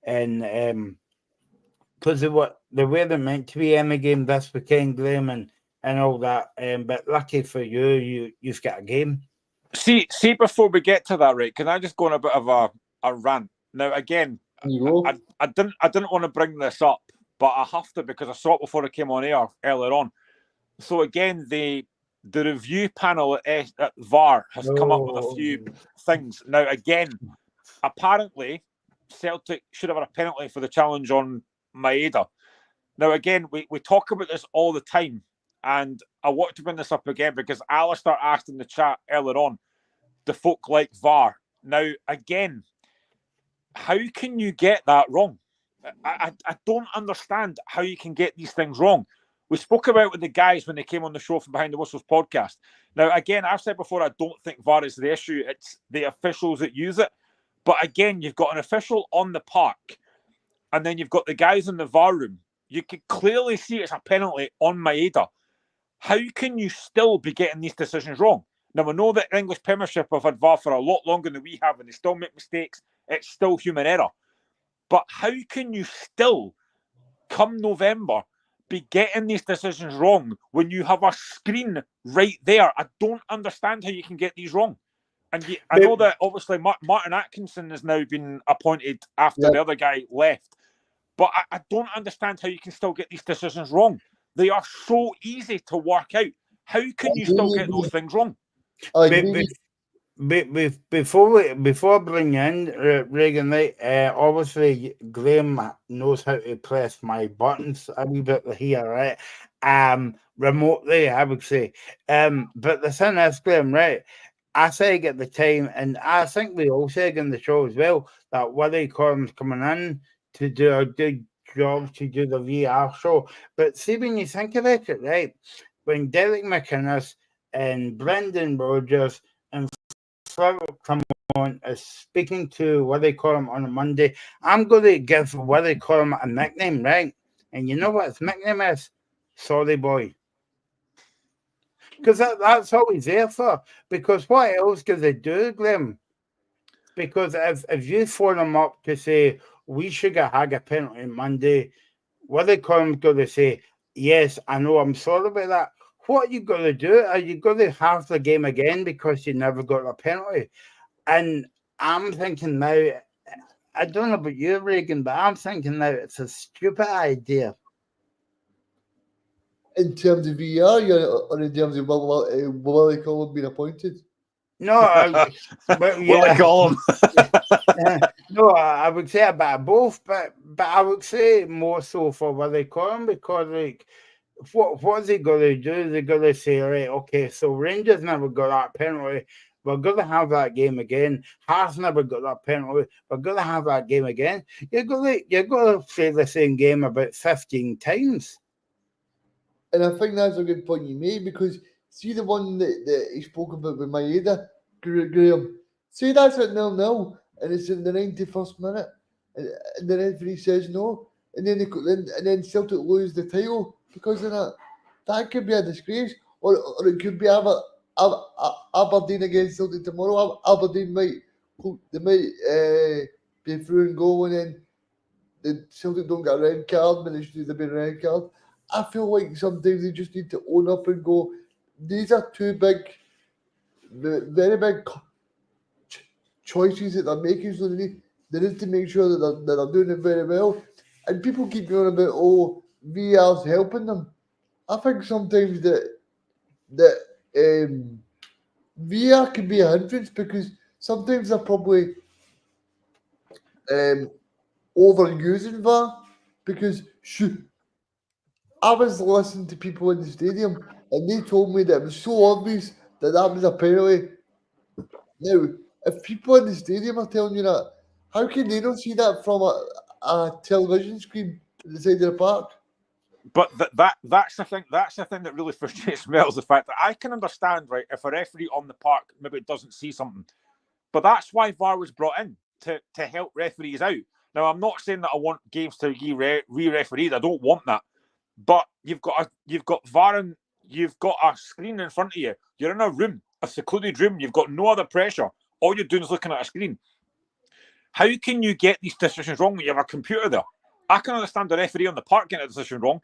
and because of what the way they're meant to be in the game this weekend, Graham, and all that. But lucky for you've got a game. See, before we get to that, right? Can I just go on a bit of a rant? Now, again, I didn't want to bring this up, but I have to because I saw it before I came on air earlier on. So again, the review panel at VAR has come up with a few things. Now, again, apparently, Celtic should have had a penalty for the challenge on Maeda. Now, again, we talk about this all the time, and I want to bring this up again because Alistair asked in the chat earlier on, do folk like VAR? Now, again, how can you get that wrong? I don't understand how you can get these things wrong. We spoke about with the guys when they came on the show from Behind the Whistles podcast. Now, again, I've said before, I don't think VAR is the issue. It's the officials that use it. But again, you've got an official on the park, and then you've got the guys in the VAR room. You can clearly see it's a penalty on Maeda. How can you still be getting these decisions wrong? Now, we know that English Premiership have had VAR for a lot longer than we have, and they still make mistakes. It's still human error. But how can you still, come November, be getting these decisions wrong when you have a screen right there? I don't understand how you can get these wrong. And I know that obviously Martin Atkinson has now been appointed after the other guy left. But I don't understand how you can still get these decisions wrong. They are so easy to work out. How can you still get those things wrong? Before bringing in Reagan, right, obviously Graham knows how to press my buttons a wee bit here, right? Remotely, I would say. But the thing is, Graham, right? I say at the time, and I think we all said in the show as well, that Willie Corn's coming in to do a good job to do the VR show. But see, when you think about it, right, when Derek McInnes and Brendan Rodgers and Farrell come on is speaking to Willie Corn on a Monday, I'm going to give Willie Corn a nickname, right? And you know what his nickname is? Sorry Boy. Because that's all he's there for. Because what else do they do, Graham? Because if you phone them up to say, we should have had a penalty Monday, Willie Corn's going to say, yes, I know, I'm sorry about that. What are you going to do? Are you going to have the game again because you never got a penalty? And I'm thinking now, I don't know about you, Reagan, but I'm thinking now it's a stupid idea. In terms of VR, or in terms of Willie Collum being appointed? No, but yeah. Willie Collum. No, I would say about both, but I would say more so for Willie Collum because, like, What's he going to do? They're going to say, right, okay, so Rangers never got that penalty. We're going to have that game again. Hearts never got that penalty. We're going to have that game again. You're going to play the same game about 15 times. And I think that's a good point you made, because see the one that he spoke about with Maeda, Graham. Say that's at 0-0 and it's in the 91st minute, and the referee says no, and then Celtic lose the title because of that. That could be a disgrace, or it could be Aberdeen against Celtic tomorrow. Aberdeen might be through and go, and then the Celtic don't get a red card, but they should have been a red card. I feel like sometimes they just need to own up and go, these are two very big choices that they're making, so they need to make sure that they're doing it very well. And people keep going about, VR's helping them. I think sometimes that VR can be a hindrance, because sometimes they're probably overusing VAR, because I was listening to people in the stadium and they told me that it was so obvious that was a penalty. Now, if people in the stadium are telling you that, how can they not see that from a television screen at the side of the park? But that's the thing. That's the thing that really frustrates me, is the fact that I can understand, right, if a referee on the park maybe doesn't see something, but that's why VAR was brought in to help referees out. Now, I'm not saying that I want games to be re-refereed. I don't want that. But you've got VAR and you've got a screen in front of you. You're in a room, a secluded room. You've got no other pressure. All you're doing is looking at a screen. How can you get these decisions wrong when you have a computer there? I can understand the referee on the park getting a decision wrong,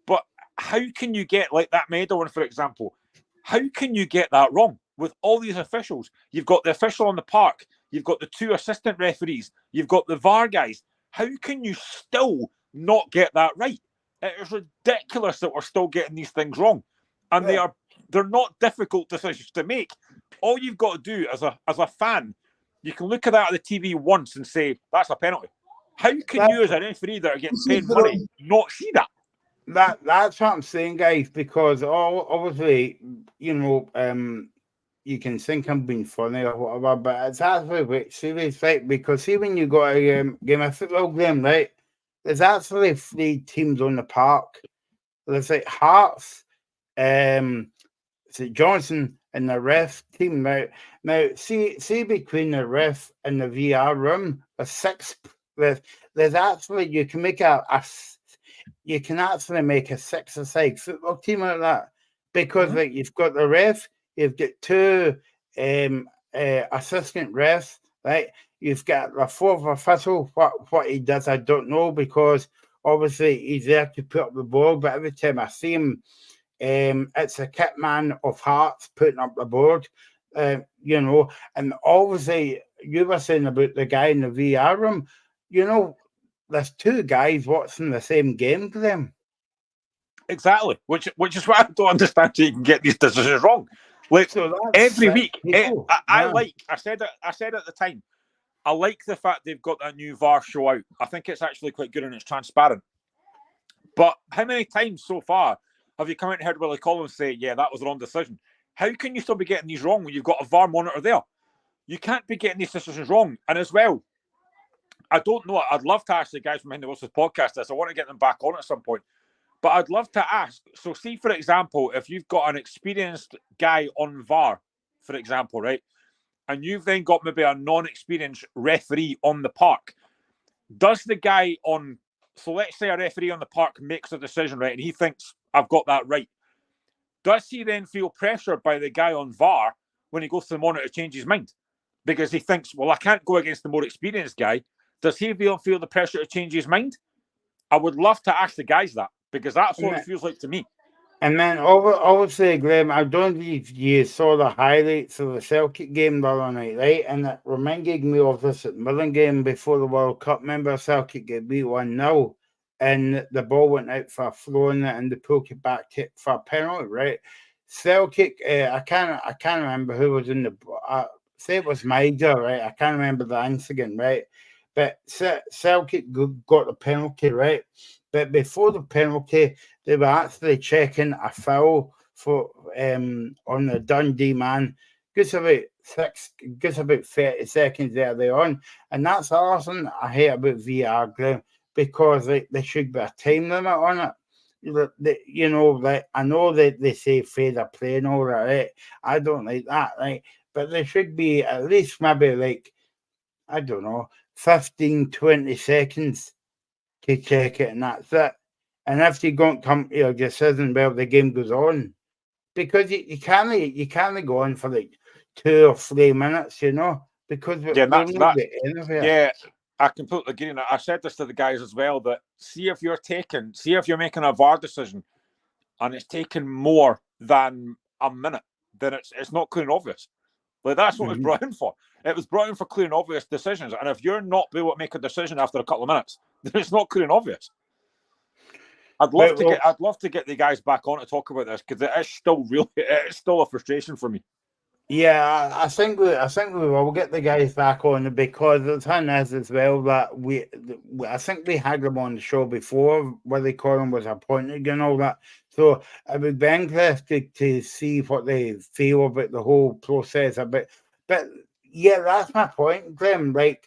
but how can you get, like that Maeda one, for example, how can you get that wrong with all these officials? You've got the official on the park. You've got the two assistant referees. You've got the VAR guys. How can you still not get that right? It is ridiculous that we're still getting these things wrong. And they're not difficult decisions to make. All you've got to do as a fan, you can look at that on the TV once and say, that's a penalty. How can you, as a referee that are getting paid money, not see that? That's what I'm saying, guys, because obviously, you can think I'm being funny or whatever, but it's actually serious, right? Because see, when you got a game of football game, right, there's actually 3 teams on the park. There's like Hearts, St. Johnson, and the ref team. Now, see between the ref and the VR room, there's 6. There's actually, you can make you can actually make a 6-a-side football team out of that, because like you've got the ref, you've got 2 assistant refs, right? You've got the 4th official. What he does, I don't know, because obviously he's there to put up the board. But every time I see him, it's a kit man of Hearts putting up the board, And obviously you were saying about the guy in the VR room. There's 2 guys watching the same game to them. Exactly, which is why I don't understand how you can get these decisions wrong. Like, so every week, I said at the time, I like the fact they've got that new VAR show out. I think it's actually quite good and it's transparent. But how many times so far have you come out and heard Willie Collins say, yeah, that was the wrong decision? How can you still be getting these wrong when you've got a VAR monitor there? You can't be getting these decisions wrong. And as well, I don't know, I'd love to ask the guys from Behind the Whistles podcast this. I want to get them back on at some point. But I'd love to ask, so see, for example, if you've got an experienced guy on VAR, for example, right, and you've then got maybe a non-experienced referee on the park, does the guy on, so let's say a referee on the park makes a decision, right, and he thinks, I've got that right. Does he then feel pressured by the guy on VAR when he goes to the monitor to change his mind? Because he thinks, well, I can't go against the more experienced guy. Does he feel the pressure to change his mind? I would love to ask the guys that, because that's what it feels like to me. And then obviously, Graham, I don't know if you saw the highlights of the Celtic game the other night, right? And it reminded me of this at Millen game before the World Cup. Remember, Celtic get beat 1-0, and the ball went out for a throw in it, and the pulled it back for a penalty, right? Celtic, I can't remember who was in the. Say it was Maeda, right? I can't remember the incident, right? But Celtic got the penalty, right? But before the penalty, they were actually checking a foul for on the Dundee man. Gets about 30 seconds early on, and that's awesome. I hate about VR, Graham, because there should be a time limit on it. You know, like I know that they say fade a play and all that, right? I don't like that, right? But there should be at least maybe like, I don't know, 15, 20 seconds to check it, and that's it. And if you don't come to your decision, well, the game goes on. Because you can't go on for like 2 or 3 minutes, you know, because Yeah, and we're that's not that. getting anywhere. Yeah, I completely agree. And I said this to the guys as well, that see if you're making a VAR decision and it's taken more than a minute, then it's not clear and obvious. Like that's what it was brought in for. It was brought in for clear and obvious decisions. And if you're not able to make a decision after a couple of minutes, then it's not clear and obvious. I'd love to get the guys back on to talk about this, because it's still a frustration for me. Yeah, I think we will get the guys back on, because the thing is as well that I think we had them on the show before where the Colin was appointed and all that. So it would be interesting to see what they feel about the whole process a bit. But yeah, that's my point, Graham. Like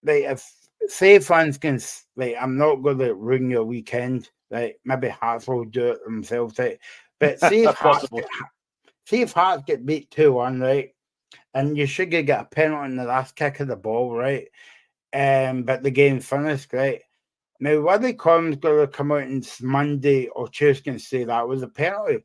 if say fans can, like, I'm not going to ruin your weekend. Like maybe Hearts will do it themselves, right? But see if Hearts get beat 2-1, right? And you should get a penalty in the last kick of the ball, right? But the game's finished, right? Now, Wadley Collins going to come out on Monday or Tuesday and say that was a penalty.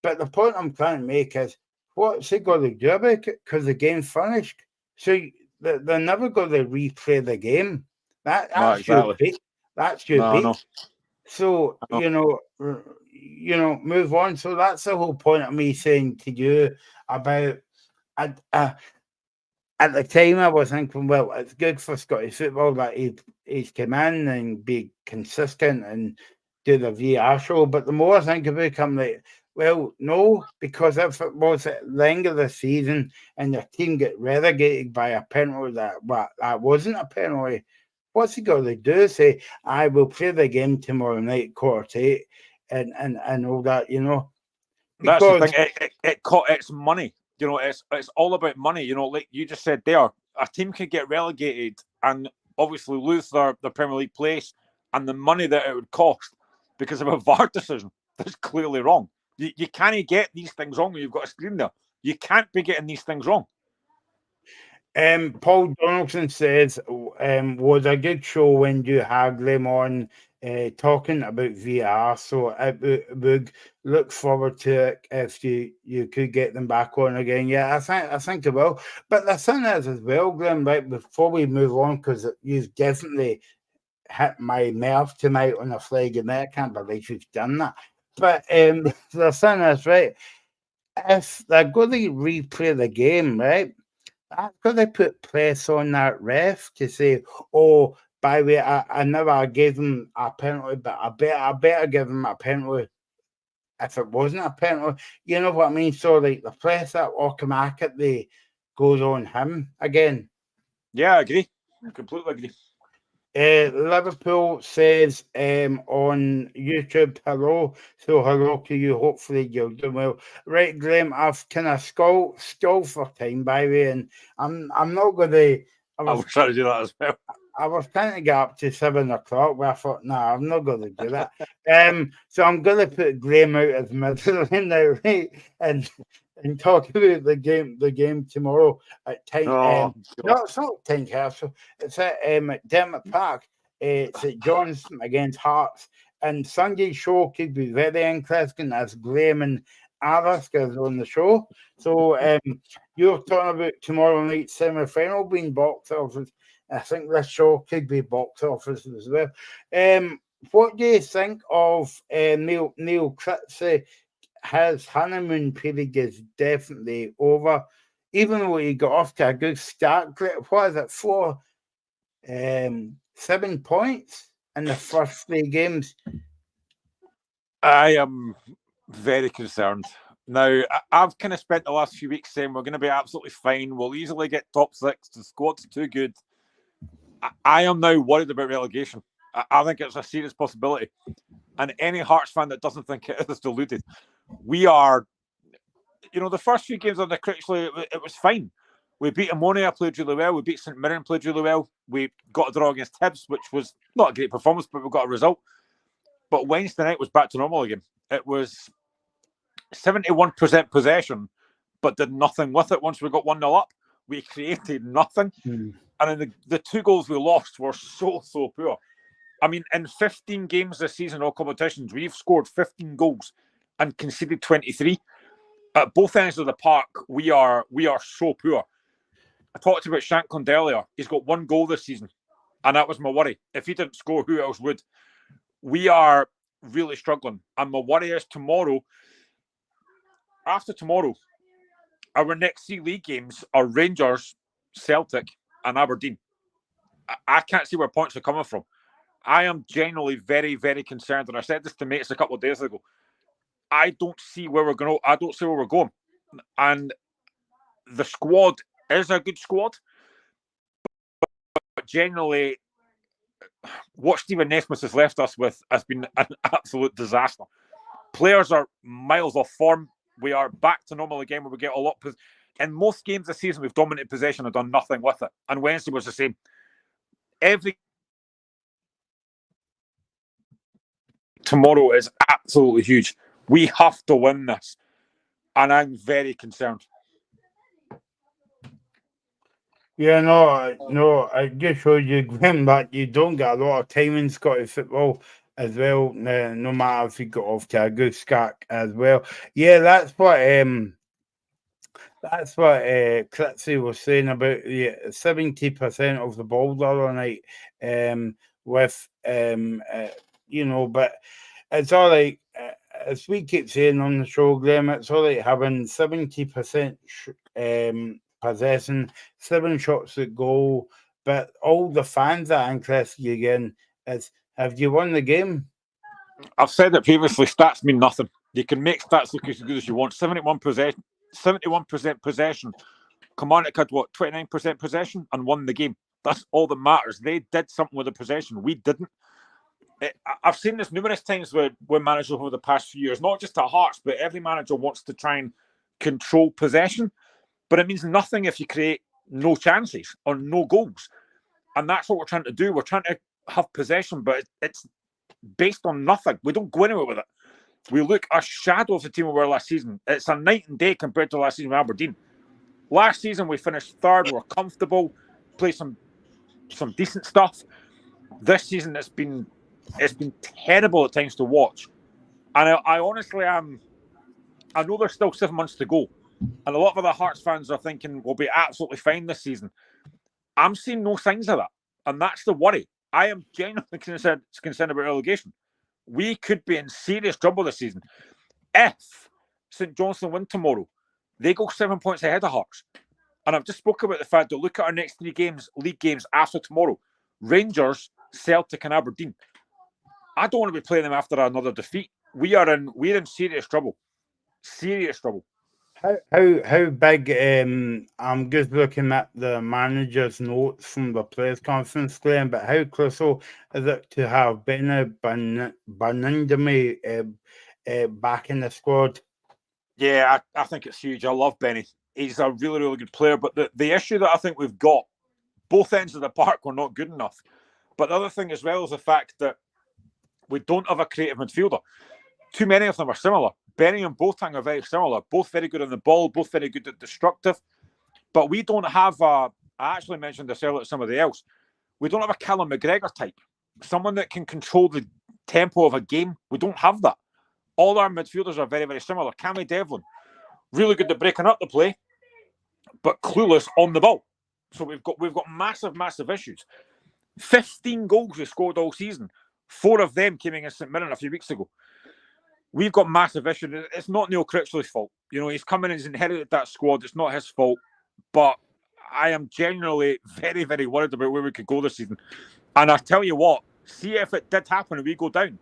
But the point I'm trying to make is, what's he going to do about it? Because the game's finished. So they're never going to replay the game. That's exactly. your beat. No. So, move on. So that's the whole point of me saying to you about at the time I was thinking, well, it's good for Scottish football that he's come in and be consistent and do the VR show. But the more I think about it, I'm like, well, no, because if it was at the end of the season and your team get relegated by a penalty that wasn't a penalty, what's he got to do? Say, I will play the game tomorrow night, 7:45, and all that, you know. Because that's the thing. It's money. You know, it's all about money. You know, like you just said there, a team could get relegated and obviously lose their Premier League place, and the money that it would cost because of a VAR decision that's clearly wrong. You can't get these things wrong when you've got a screen there. You can't be getting these things wrong. Paul Donaldson says, was a good show when you had them on talking about VR. So I would look forward to it if you could get them back on again. Yeah, I think it will. But the thing is as well, Glenn, right, before we move on, because you've definitely hit my nerve tonight on a Friday night. I can't believe you've done that. But the thing is, right, if they're going to replay the game, right, that's because they put press on that ref to say, oh, by the way, I never gave him a penalty, but I better give him a penalty if it wasn't a penalty. You know what I mean? So like the press that automatically goes on him again. Yeah, I agree. I completely agree. Liverpool says on YouTube, hello. So hello to you. Hopefully you're doing well. Right, Graham, I've kind of stalled for time, by the way, and I'm not going to. I was trying to do that as well. I was trying to get up to 7 o'clock, but I thought, no, I'm not going to do that. So I'm going to put Graham out of misery now, right? And talk about the game tomorrow at 10. No, it's not 10 Castle. It's at Dermot Park. It's at Johnson against Hearts. And Sunday's show could be very interesting as Graham and Alice is on the show. So you're talking about tomorrow night's semi-final being box office. I think this show could be box office as well. What do you think of Neil Cripsey? His honeymoon period is definitely over. Even though he got off to a good start, what is it, 7 points in the first 3 games? I am very concerned. Now, I've kind of spent the last few weeks saying we're going to be absolutely fine. We'll easily get top 6. The squad's too good. I am now worried about relegation. I think it's a serious possibility. And any Hearts fan that doesn't think it is deluded. We are, the first few games on the Critchley, it was fine. We beat Ammonia, played really well. We beat St Mirren, played really well. We got a draw against Hibs, which was not a great performance, but we got a result. But Wednesday night was back to normal again. It was 71% possession, but did nothing with it once we got 1-0 up. We created nothing. And in the 2 goals we lost were so poor. I mean, in 15 games this season, all competitions, we've scored 15 goals and conceded 23. At both ends of the park, we are so poor. I talked about Shankland earlier. He's got 1 goal this season, and that was my worry. If he didn't score, who else would? We are really struggling. And my worry is after tomorrow, our next 3 league games are Rangers, Celtic, and Aberdeen. I can't see where points are coming from. I am genuinely very, very concerned. And I said this to mates a couple of days ago. I don't see where we're going. I don't see where we're going. And the squad is a good squad. But generally, what Stephen Naismith has left us with has been an absolute disaster. Players are miles off form. We are back to normal again where we get a lot. In most games this season, we've dominated possession and done nothing with it. And Wednesday was the same. Every tomorrow is absolutely huge. We have to win this. And I'm very concerned. Yeah, no, I just showed you, Graham, that you don't get a lot of time in Scottish football as well, no matter if you got off to a good scack as well. Yeah, that's what Clitsy was saying about 70% of the ball the other night, but it's all right. As we keep saying on the show, Graham, it's all right having 70% possession, 7 shots at goal, but all the fans that interest you again is, have you won the game? I've said it previously, stats mean nothing. You can make stats look as good as you want. 71% possession. Kilmarnock had 29% possession and won the game. That's all that matters. They did something with the possession. We didn't. I've seen this numerous times with managers over the past few years, not just at Hearts, but every manager wants to try and control possession. But it means nothing if you create no chances or no goals. And that's what we're trying to do. We're trying to have possession, but it's based on nothing. We don't go anywhere with it. We look a shadow of the team we were last season. It's a night and day compared to last season with Aberdeen. Last season, we finished 3rd. We were comfortable, played some decent stuff. This season, it's been terrible at times to watch. And I honestly am. I know there's still 7 months to go. And a lot of other Hearts fans are thinking we'll be absolutely fine this season. I'm seeing no signs of that. And that's the worry. I am genuinely concerned about relegation. We could be in serious trouble this season. If St Johnstone win tomorrow, they go 7 points ahead of Hearts. And I've just spoken about the fact that look at our next 3 games, league games after tomorrow. Rangers, Celtic and Aberdeen. I don't want to be playing them after another defeat. We're in serious trouble. Serious trouble. How big? I'm just looking at the manager's notes from the press conference, Glenn. But how crucial is it to have Benny Banindami back in the squad? Yeah, I think it's huge. I love Benny. He's a really, really good player. But the issue that I think we've got, both ends of the park were not good enough. But the other thing as well is the fact that we don't have a creative midfielder. Too many of them are similar. Benny and Boateng are very similar. Both very good on the ball, both very good at destructive. But we don't have I actually mentioned this earlier to somebody else. We don't have a Callum McGregor type. Someone that can control the tempo of a game. We don't have that. All our midfielders are very, very similar. Cammy Devlin, really good at breaking up the play, but clueless on the ball. So we've got massive issues. 15 goals we scored all season. 4 of them came against St Mirren a few weeks ago. We've got massive issues. It's not Neil Critchley's fault. He's come in and he's inherited that squad. It's not his fault. But I am genuinely very, very worried about where we could go this season. And I tell you what, see if it did happen and we go down,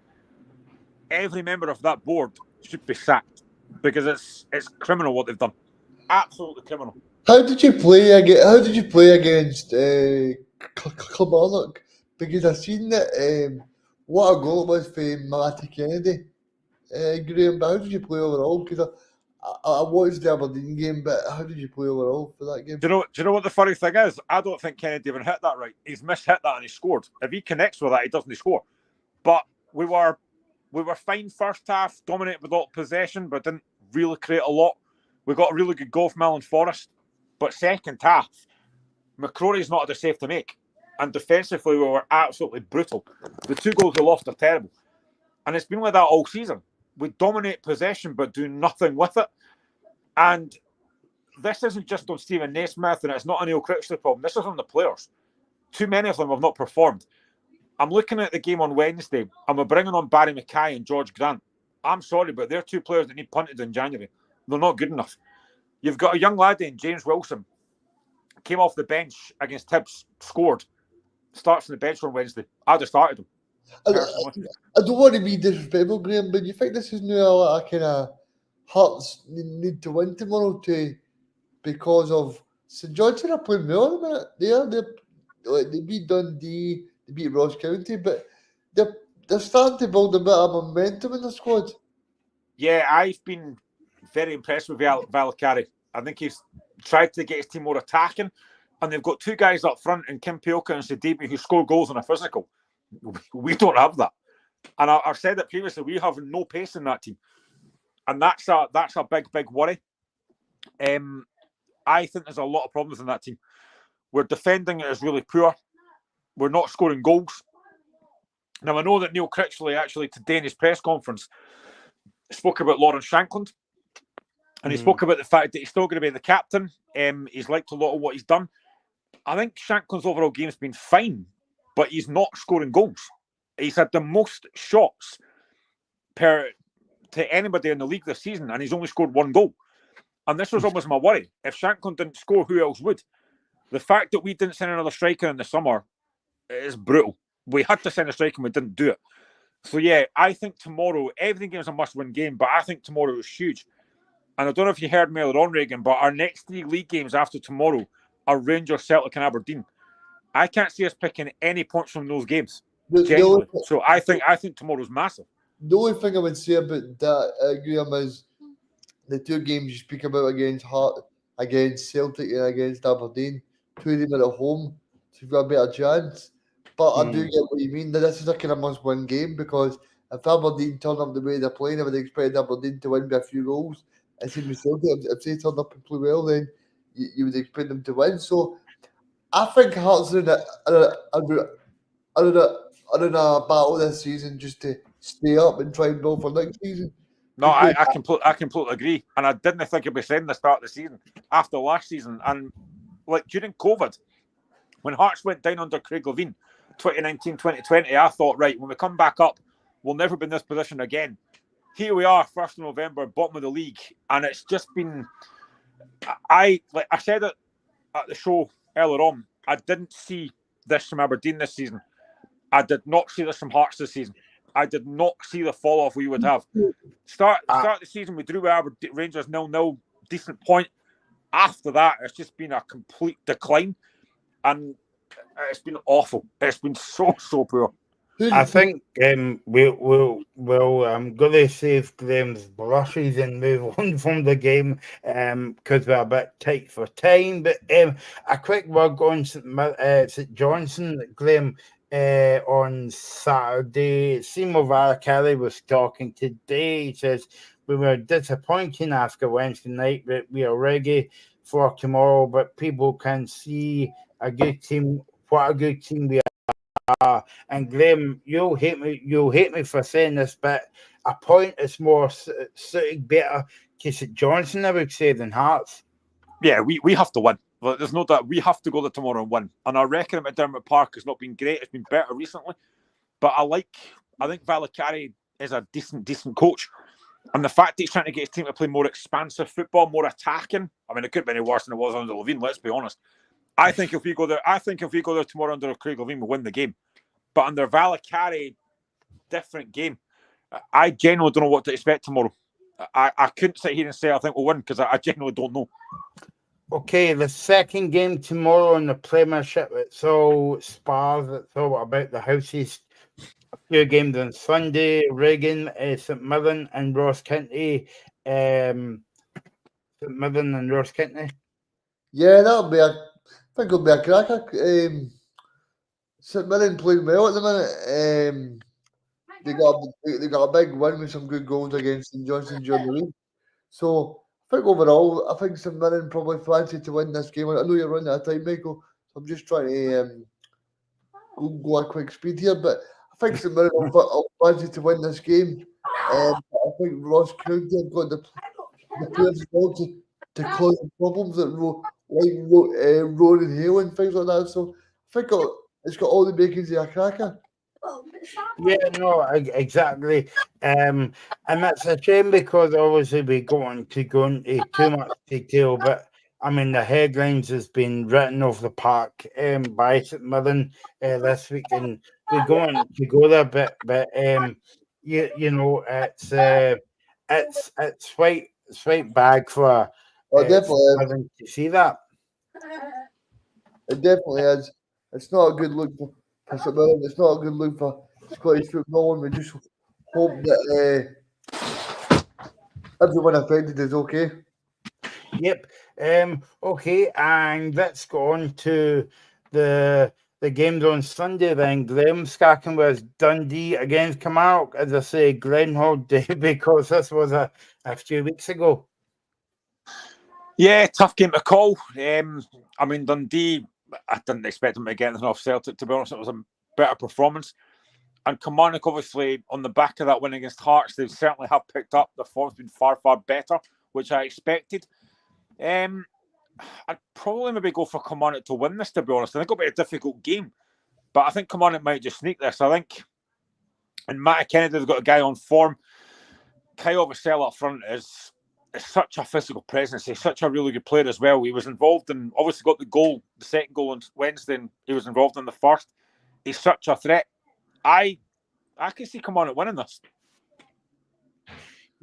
every member of that board should be sacked because it's criminal what they've done. Absolutely criminal. How did you play against Kilmarnock? Because I've seen that What a goal it was for Matty Kennedy, Graham. But how did you play overall? Because I watched the Aberdeen game, but how did you play overall for that game? Do you know what the funny thing is? I don't think Kennedy even hit that right. He's mishit that and he scored. If he connects with that, he doesn't score. But we were fine first half, dominated with a lot of possession, but didn't really create a lot. We got a really good goal from Alan Forrest. But second half, McCrory's not had a save to make. And defensively, we were absolutely brutal. The 2 goals we lost are terrible. And it's been like that all season. We dominate possession, but do nothing with it. And this isn't just on Stephen Naismith, and it's not a Neil Critchley problem. This is on the players. Too many of them have not performed. I'm looking at the game on Wednesday, and we're bringing on Barry Mackay and George Grant. I'm sorry, but they're 2 players that need punted in January. They're not good enough. You've got a young lad in James Wilson, came off the bench against Hibs, scored, starts on the bench on Wednesday. I'd have started him. I don't want to be disrespectful, Graham, but you think this is now a kind of Hearts need to win tomorrow because of St Johnstone are playing well at the minute. They beat Dundee, they beat Ross County, but they're starting to build a bit of momentum in the squad. Yeah, I've been very impressed with Valakari. I think he's tried to get his team more attacking, and they've got 2 guys up front in Kim Pioka and Sidibe who score goals in a physical. We don't have that. And I've said it previously, we have no pace in that team. And that's a big worry. I think there's a lot of problems in that team. We're defending it is really poor. We're not scoring goals. Now, I know that Neil Critchley actually today in his press conference spoke about Lawrence Shankland. And he spoke about the fact that he's still going to be the captain. He's liked a lot of what he's done. I think Shankland's overall game's been fine, but he's not scoring goals. He's had the most shots to anybody in the league this season, and he's only scored 1 goal. And this was almost my worry. If Shankland didn't score, who else would? The fact that we didn't send another striker in the summer is brutal. We had to send a striker and we didn't do it. So yeah, I think tomorrow, everything game is a must-win game, but I think tomorrow is huge. And I don't know if you heard me earlier on, Reagan, but our next 3 league games after tomorrow are Rangers, Celtic and Aberdeen. I can't see us picking any points from those games. Genuinely. So I think tomorrow's massive. The only thing I would say about that, Graham, is the 2 games you speak about against Celtic and against Aberdeen, 2 of them are at home, so you've got a better chance. But I do get what you mean. That this is a kind of must-win game because if Aberdeen turn up the way they're playing, I would expect Aberdeen to win by a few goals. And same with Celtic, if they turn up and play well, then you would expect them to win. So I think Hearts are in a battle this season just to stay up and try and build for next season. No, I completely agree. And I didn't think I'd be saying the start of the season after last season. And like during COVID, when Hearts went down under Craig Levein, 2019, 2020, I thought, right, when we come back up, we'll never be in this position again. Here we are, 1st of November, bottom of the league. And it's just been, I said it at the show earlier on, I didn't see this from Aberdeen this season. I did not see this from Hearts this season. I did not see the fall-off we would have. Start the season, we drew with Aberdeen Rangers 0-0, decent point. After that, it's just been a complete decline. And it's been awful. It's been so poor. I think we'll I'm going to save Graham's blushes and move on from the game because we're a bit tight for time. But a quick word on St Johnstone, Graham. On Saturday, Seymour Varakari was talking today. He says, we were disappointing after Wednesday night, but we are ready for tomorrow. But people can see a good team, what a good team we are. And Graham, you'll hate me for saying this, but a point is more suited better to St Johnstone, I would say, than Hearts. Yeah, we have to win. There's no doubt we have to go there tomorrow and win. And our record at McDermott Park has not been great. It's been better recently. But I think Valakari is a decent coach. And the fact that he's trying to get his team to play more expansive football, more attacking. I mean, it couldn't be any worse than it was under Levein, let's be honest. I think if we go there tomorrow under Craig Levein, we'll win the game. But under Valakari, different game. I genuinely don't know what to expect tomorrow. I couldn't sit here and say I think we'll win because I genuinely don't know. Okay, the second game tomorrow in the Premiership, it's all Spurs, it's all about the houses Few games on Sunday, Reagan, St Mirren and Ross County. St Mirren and Ross County. Yeah, I think it'll be a cracker. St Mirren playing well at the minute. They got a big win with some good goals against St Johnstone during the week. So I think overall, I think St Mirren probably fancy to win this game. I know you're running out of time, Michael. So I'm just trying to go at quick speed here, but I think St Mirren will fancy to win this game. I think Ross County have got the players as well to cause problems that roar and hail and things like that. So I think it's got all the makings of a cracker. Yeah, no, exactly. And that's a shame because obviously we go into too much detail, but I mean the headlines has been written off the park by St Mirren this week, and we're going to go there, but you know it's quite bad for Oh, definitely St is. Mirren to see that. It definitely is. It's not a good look for St Mirren. It's not a good look for Scottish football, and we just hope that everyone affected is okay. Yep. Okay, and let's go on to the games on Sunday then. Graham Scacken was Dundee against Kilmarnock, as I say, Glenhold Day, because this was a few weeks ago. Yeah, tough game to call. I mean, Dundee, I didn't expect them to get anything off Celtic, to be honest. It was a better performance. And Kilmarnock, obviously, on the back of that win against Hearts, they certainly have picked up. The form's been far, far better, which I expected. I'd probably maybe go for Kilmarnock to win this, to be honest. I think it'll be a difficult game, but I think Kilmarnock might just sneak this. I think, and Matty Kennedy's got a guy on form. Kyle Vassell up front is such a physical presence. He's such a really good player as well. He was involved in, obviously got the second goal on Wednesday, and he was involved in the first. He's such a threat. I can see Kilmarnock winning this.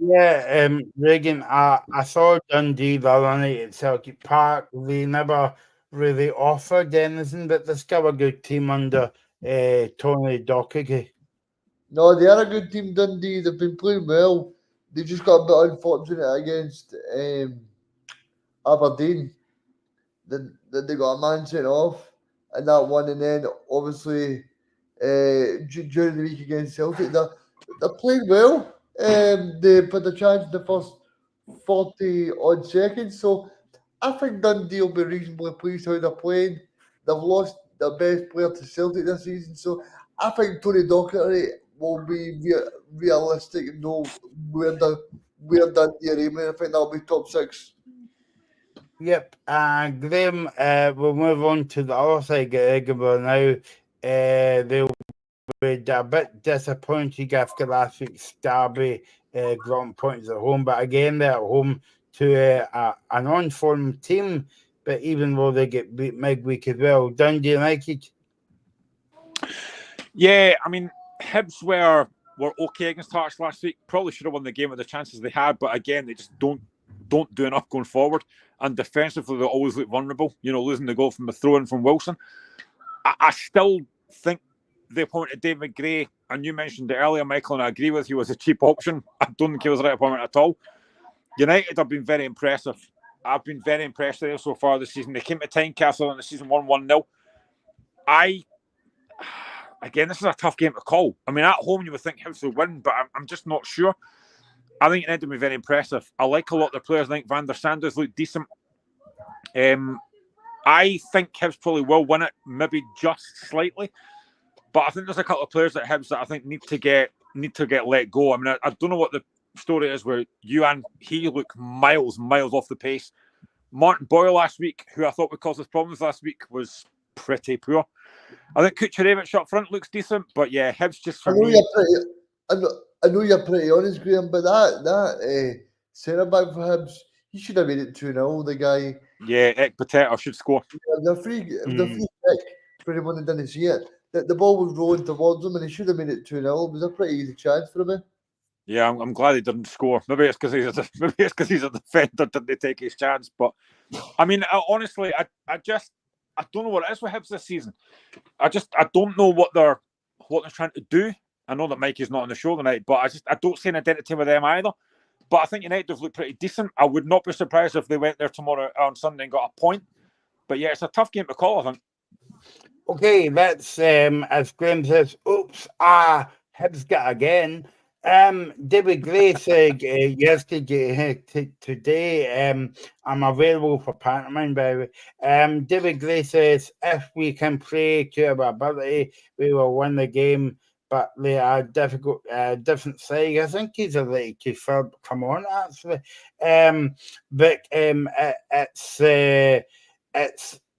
Yeah, Reagan, I saw Dundee the other night at Celtic Park. They never really offered anything, but they're still a good team under Tony Docherty. No, they are a good team, Dundee. They've been playing well. They just got a bit unfortunate against Aberdeen. That they got a man sent off and that one, and then obviously during the week against Celtic, they're playing well. They put the chance in the first 40 odd seconds, so I think Dundee will be reasonably pleased how they're playing. They've lost their best player to Celtic this season, so I think Tony Docherty will be realistic and know where Dundee are aiming. I think that'll be top six. Yep, Graham, we'll move on to the other side of Edinburgh now. They'll be a bit disappointed after last week's derby, got points at home, but again, they're at home to an on-form team, but even though they get beat midweek as well, Dundee United. Yeah, I mean, Hibs were okay against Hearts last week. Probably should have won the game with the chances they had, but again, they just don't do enough going forward. And defensively, they always look vulnerable. You know, losing the goal from the throw-in from Wilson. I still think the appointment of David Gray, and you mentioned it earlier, Michael, and I agree with you, was a cheap option. I don't think he was the right appointment at all. United have been very impressive. I've been very impressed with them so far this season. They came to Tynecastle in the season 1-1-0. Again, this is a tough game to call. I mean, at home, you would think Hibs would win, but I'm just not sure. I think United will be very impressive. I like a lot of their players. I think Van der Sanders look decent. I think Hibs probably will win it, maybe just slightly. But I think there's a couple of players at Hibs that I think need to get let go. I mean, I don't know what the story is where he looked miles off the pace. Martin Boyle last week, who I thought would cause us problems last week, was pretty poor. I think Kucherevich up front looks decent, but yeah, Hibs just for me. I know you're pretty honest, Graham, but that centre back for Hibs, he should have made it 2-0. The guy. Yeah, Ekpateta should score. The free kick for anyone who didn't see it. The ball was rolling towards him, and he should have made it 2-0. It was a pretty easy chance for him. Yeah, I'm glad he didn't score. Maybe it's because he's a defender, didn't take his chance. But I mean, honestly, I don't know what it is with Hibs this season. I don't know what what they're trying to do. I know that Mikey's not on the show tonight, but I don't see an identity with them either. But I think United have looked pretty decent. I would not be surprised if they went there tomorrow on Sunday and got a point. But yeah, it's a tough game to call, I think. Okay, let's, as Graham says, oops, Hibs got again. David Gray said yesterday, today, I'm available for pantomime, by the way. David Gray says, if we can play to our ability, we will win the game, but they are difficult, different side. I think he's a little too far. Come on, actually. But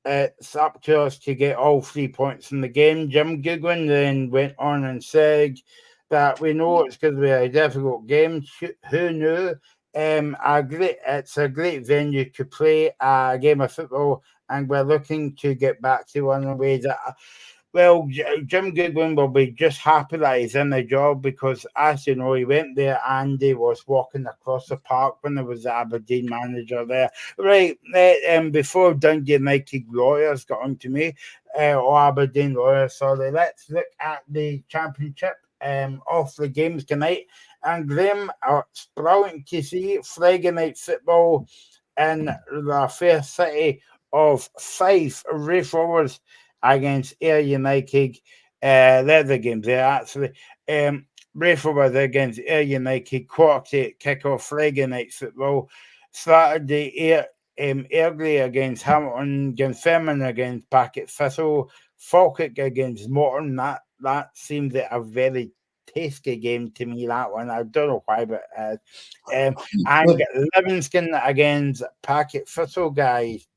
it's up to us to get all 3 points in the game. Jim Goodwin then went on and said that we know it's going to be a difficult game. Who knew? It's a great venue to play a game of football, and we're looking to get back to one of the ways that. Well, Jim Goodwin will be just happy that he's in the job because, as you know, he went there and he was walking across the park when there was the Aberdeen manager there. Right, before Dundee United lawyers got on to me, or Aberdeen lawyers, sorry, let's look at the championship of the games tonight. And Graham, it's brilliant to see Friday night football in the fair city of Fife. Raith Rovers against Ayr United. They're the games there, actually. Raith Rovers against Ayr United, 8:15 kickoff, Friday night football. Saturday, Airdrie against Hamilton, Dunfermline against Packet Thistle, Falkirk against Morton. That seems like a very tasty game to me, that one. I don't know why, but and Livingston against Packet Thistle, guys.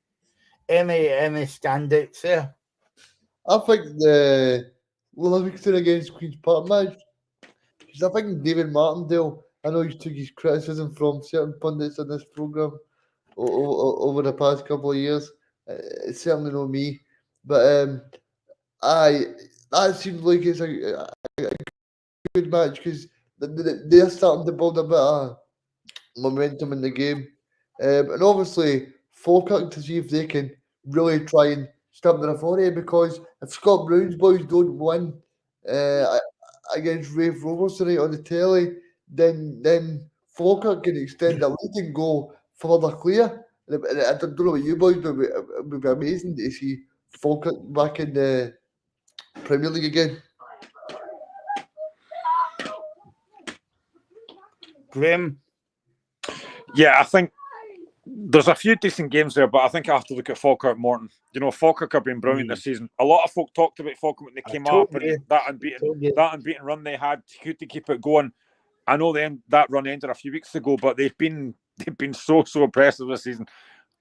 Any standouts there? I think the Livingston against Queen's Park match, because I think David Martindale, I know he took his criticism from certain pundits in this programme over the past couple of years. It's certainly not me. But that seems like it's a good match because they're starting to build a bit of momentum in the game. And obviously, Falkirk to see if they can really try and stamp their authority, because if Scott Brown's boys don't win against Raith Rovers tonight on the telly, then Falkirk can extend the lead and go further clear. And I don't know about you boys, but it would be amazing to see Falkirk back in the Premier League again. Graham? Yeah, I think there's a few decent games there, but I think I have to look at Falkirk Morton. You know, Falkirk have been brilliant this season. A lot of folk talked about Falkirk when they came up, and that unbeaten run they had to keep it going. I know that run ended a few weeks ago, but they've been so impressive this season.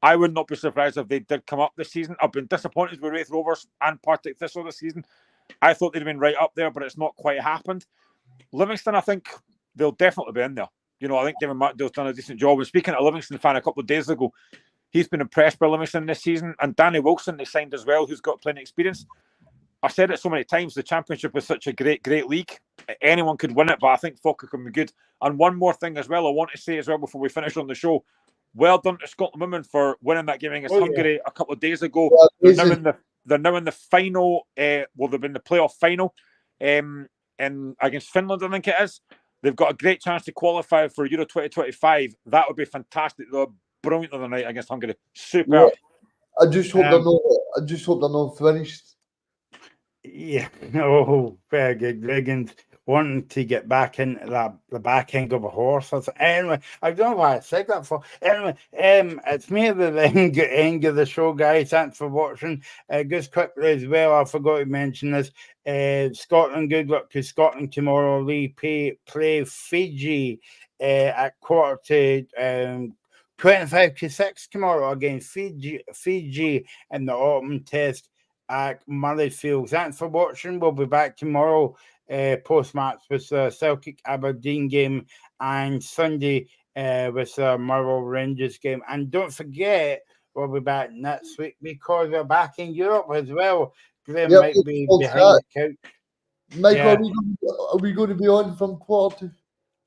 I would not be surprised if they did come up this season. I've been disappointed with Raith Rovers and Partick Thistle this season. I thought they'd have been right up there, but it's not quite happened. Livingston, I think they'll definitely be in there. You know, I think David Martindale's done a decent job. And speaking to a Livingston fan a couple of days ago, he's been impressed by Livingston this season. And Danny Wilson, they signed as well, who's got plenty of experience. I said it so many times, the Championship is such a great league. Anyone could win it, but I think Falkirk can be good. And one more thing as well, I want to say as well before we finish on the show, well done to Scotland women for winning that game against Hungary a couple of days ago. They're now in the final, they've been the playoff final against Finland, I think it is. They've got a great chance to qualify for Euro 2025. That would be fantastic. They were brilliant the other night against Hungary. Superb. Yeah. I just hope they're not finished. Yeah, oh, very good. Reagan's wanting to get back into the back end of a horse. Anyway, I don't know why I said that for. Anyway, it's me at the end of the show, guys. Thanks for watching. Just quickly as well, I forgot to mention this. Scotland, good luck to Scotland tomorrow. They play Fiji at 25-6 tomorrow against Fiji in the autumn test at Murrayfield. Thanks for watching. We'll be back tomorrow post-match with the Celtic Aberdeen game and Sunday with the Murrow Rangers game. And don't forget, we'll be back next week because we're back in Europe as well. Graham might be behind the couch. Michael, are we going to be on from quarter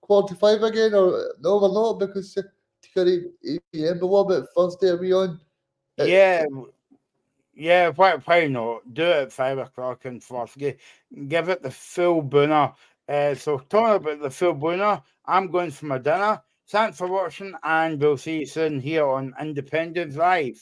to 5 again? Or no, we're not, because it's 8 p.m. But what about Thursday? Are we on? Yeah. Yeah, why not? Do it at 5 o'clock and first. Give it the full booner. So talking about the full booner, I'm going for my dinner. Thanks for watching, and we'll see you soon here on Independence Live.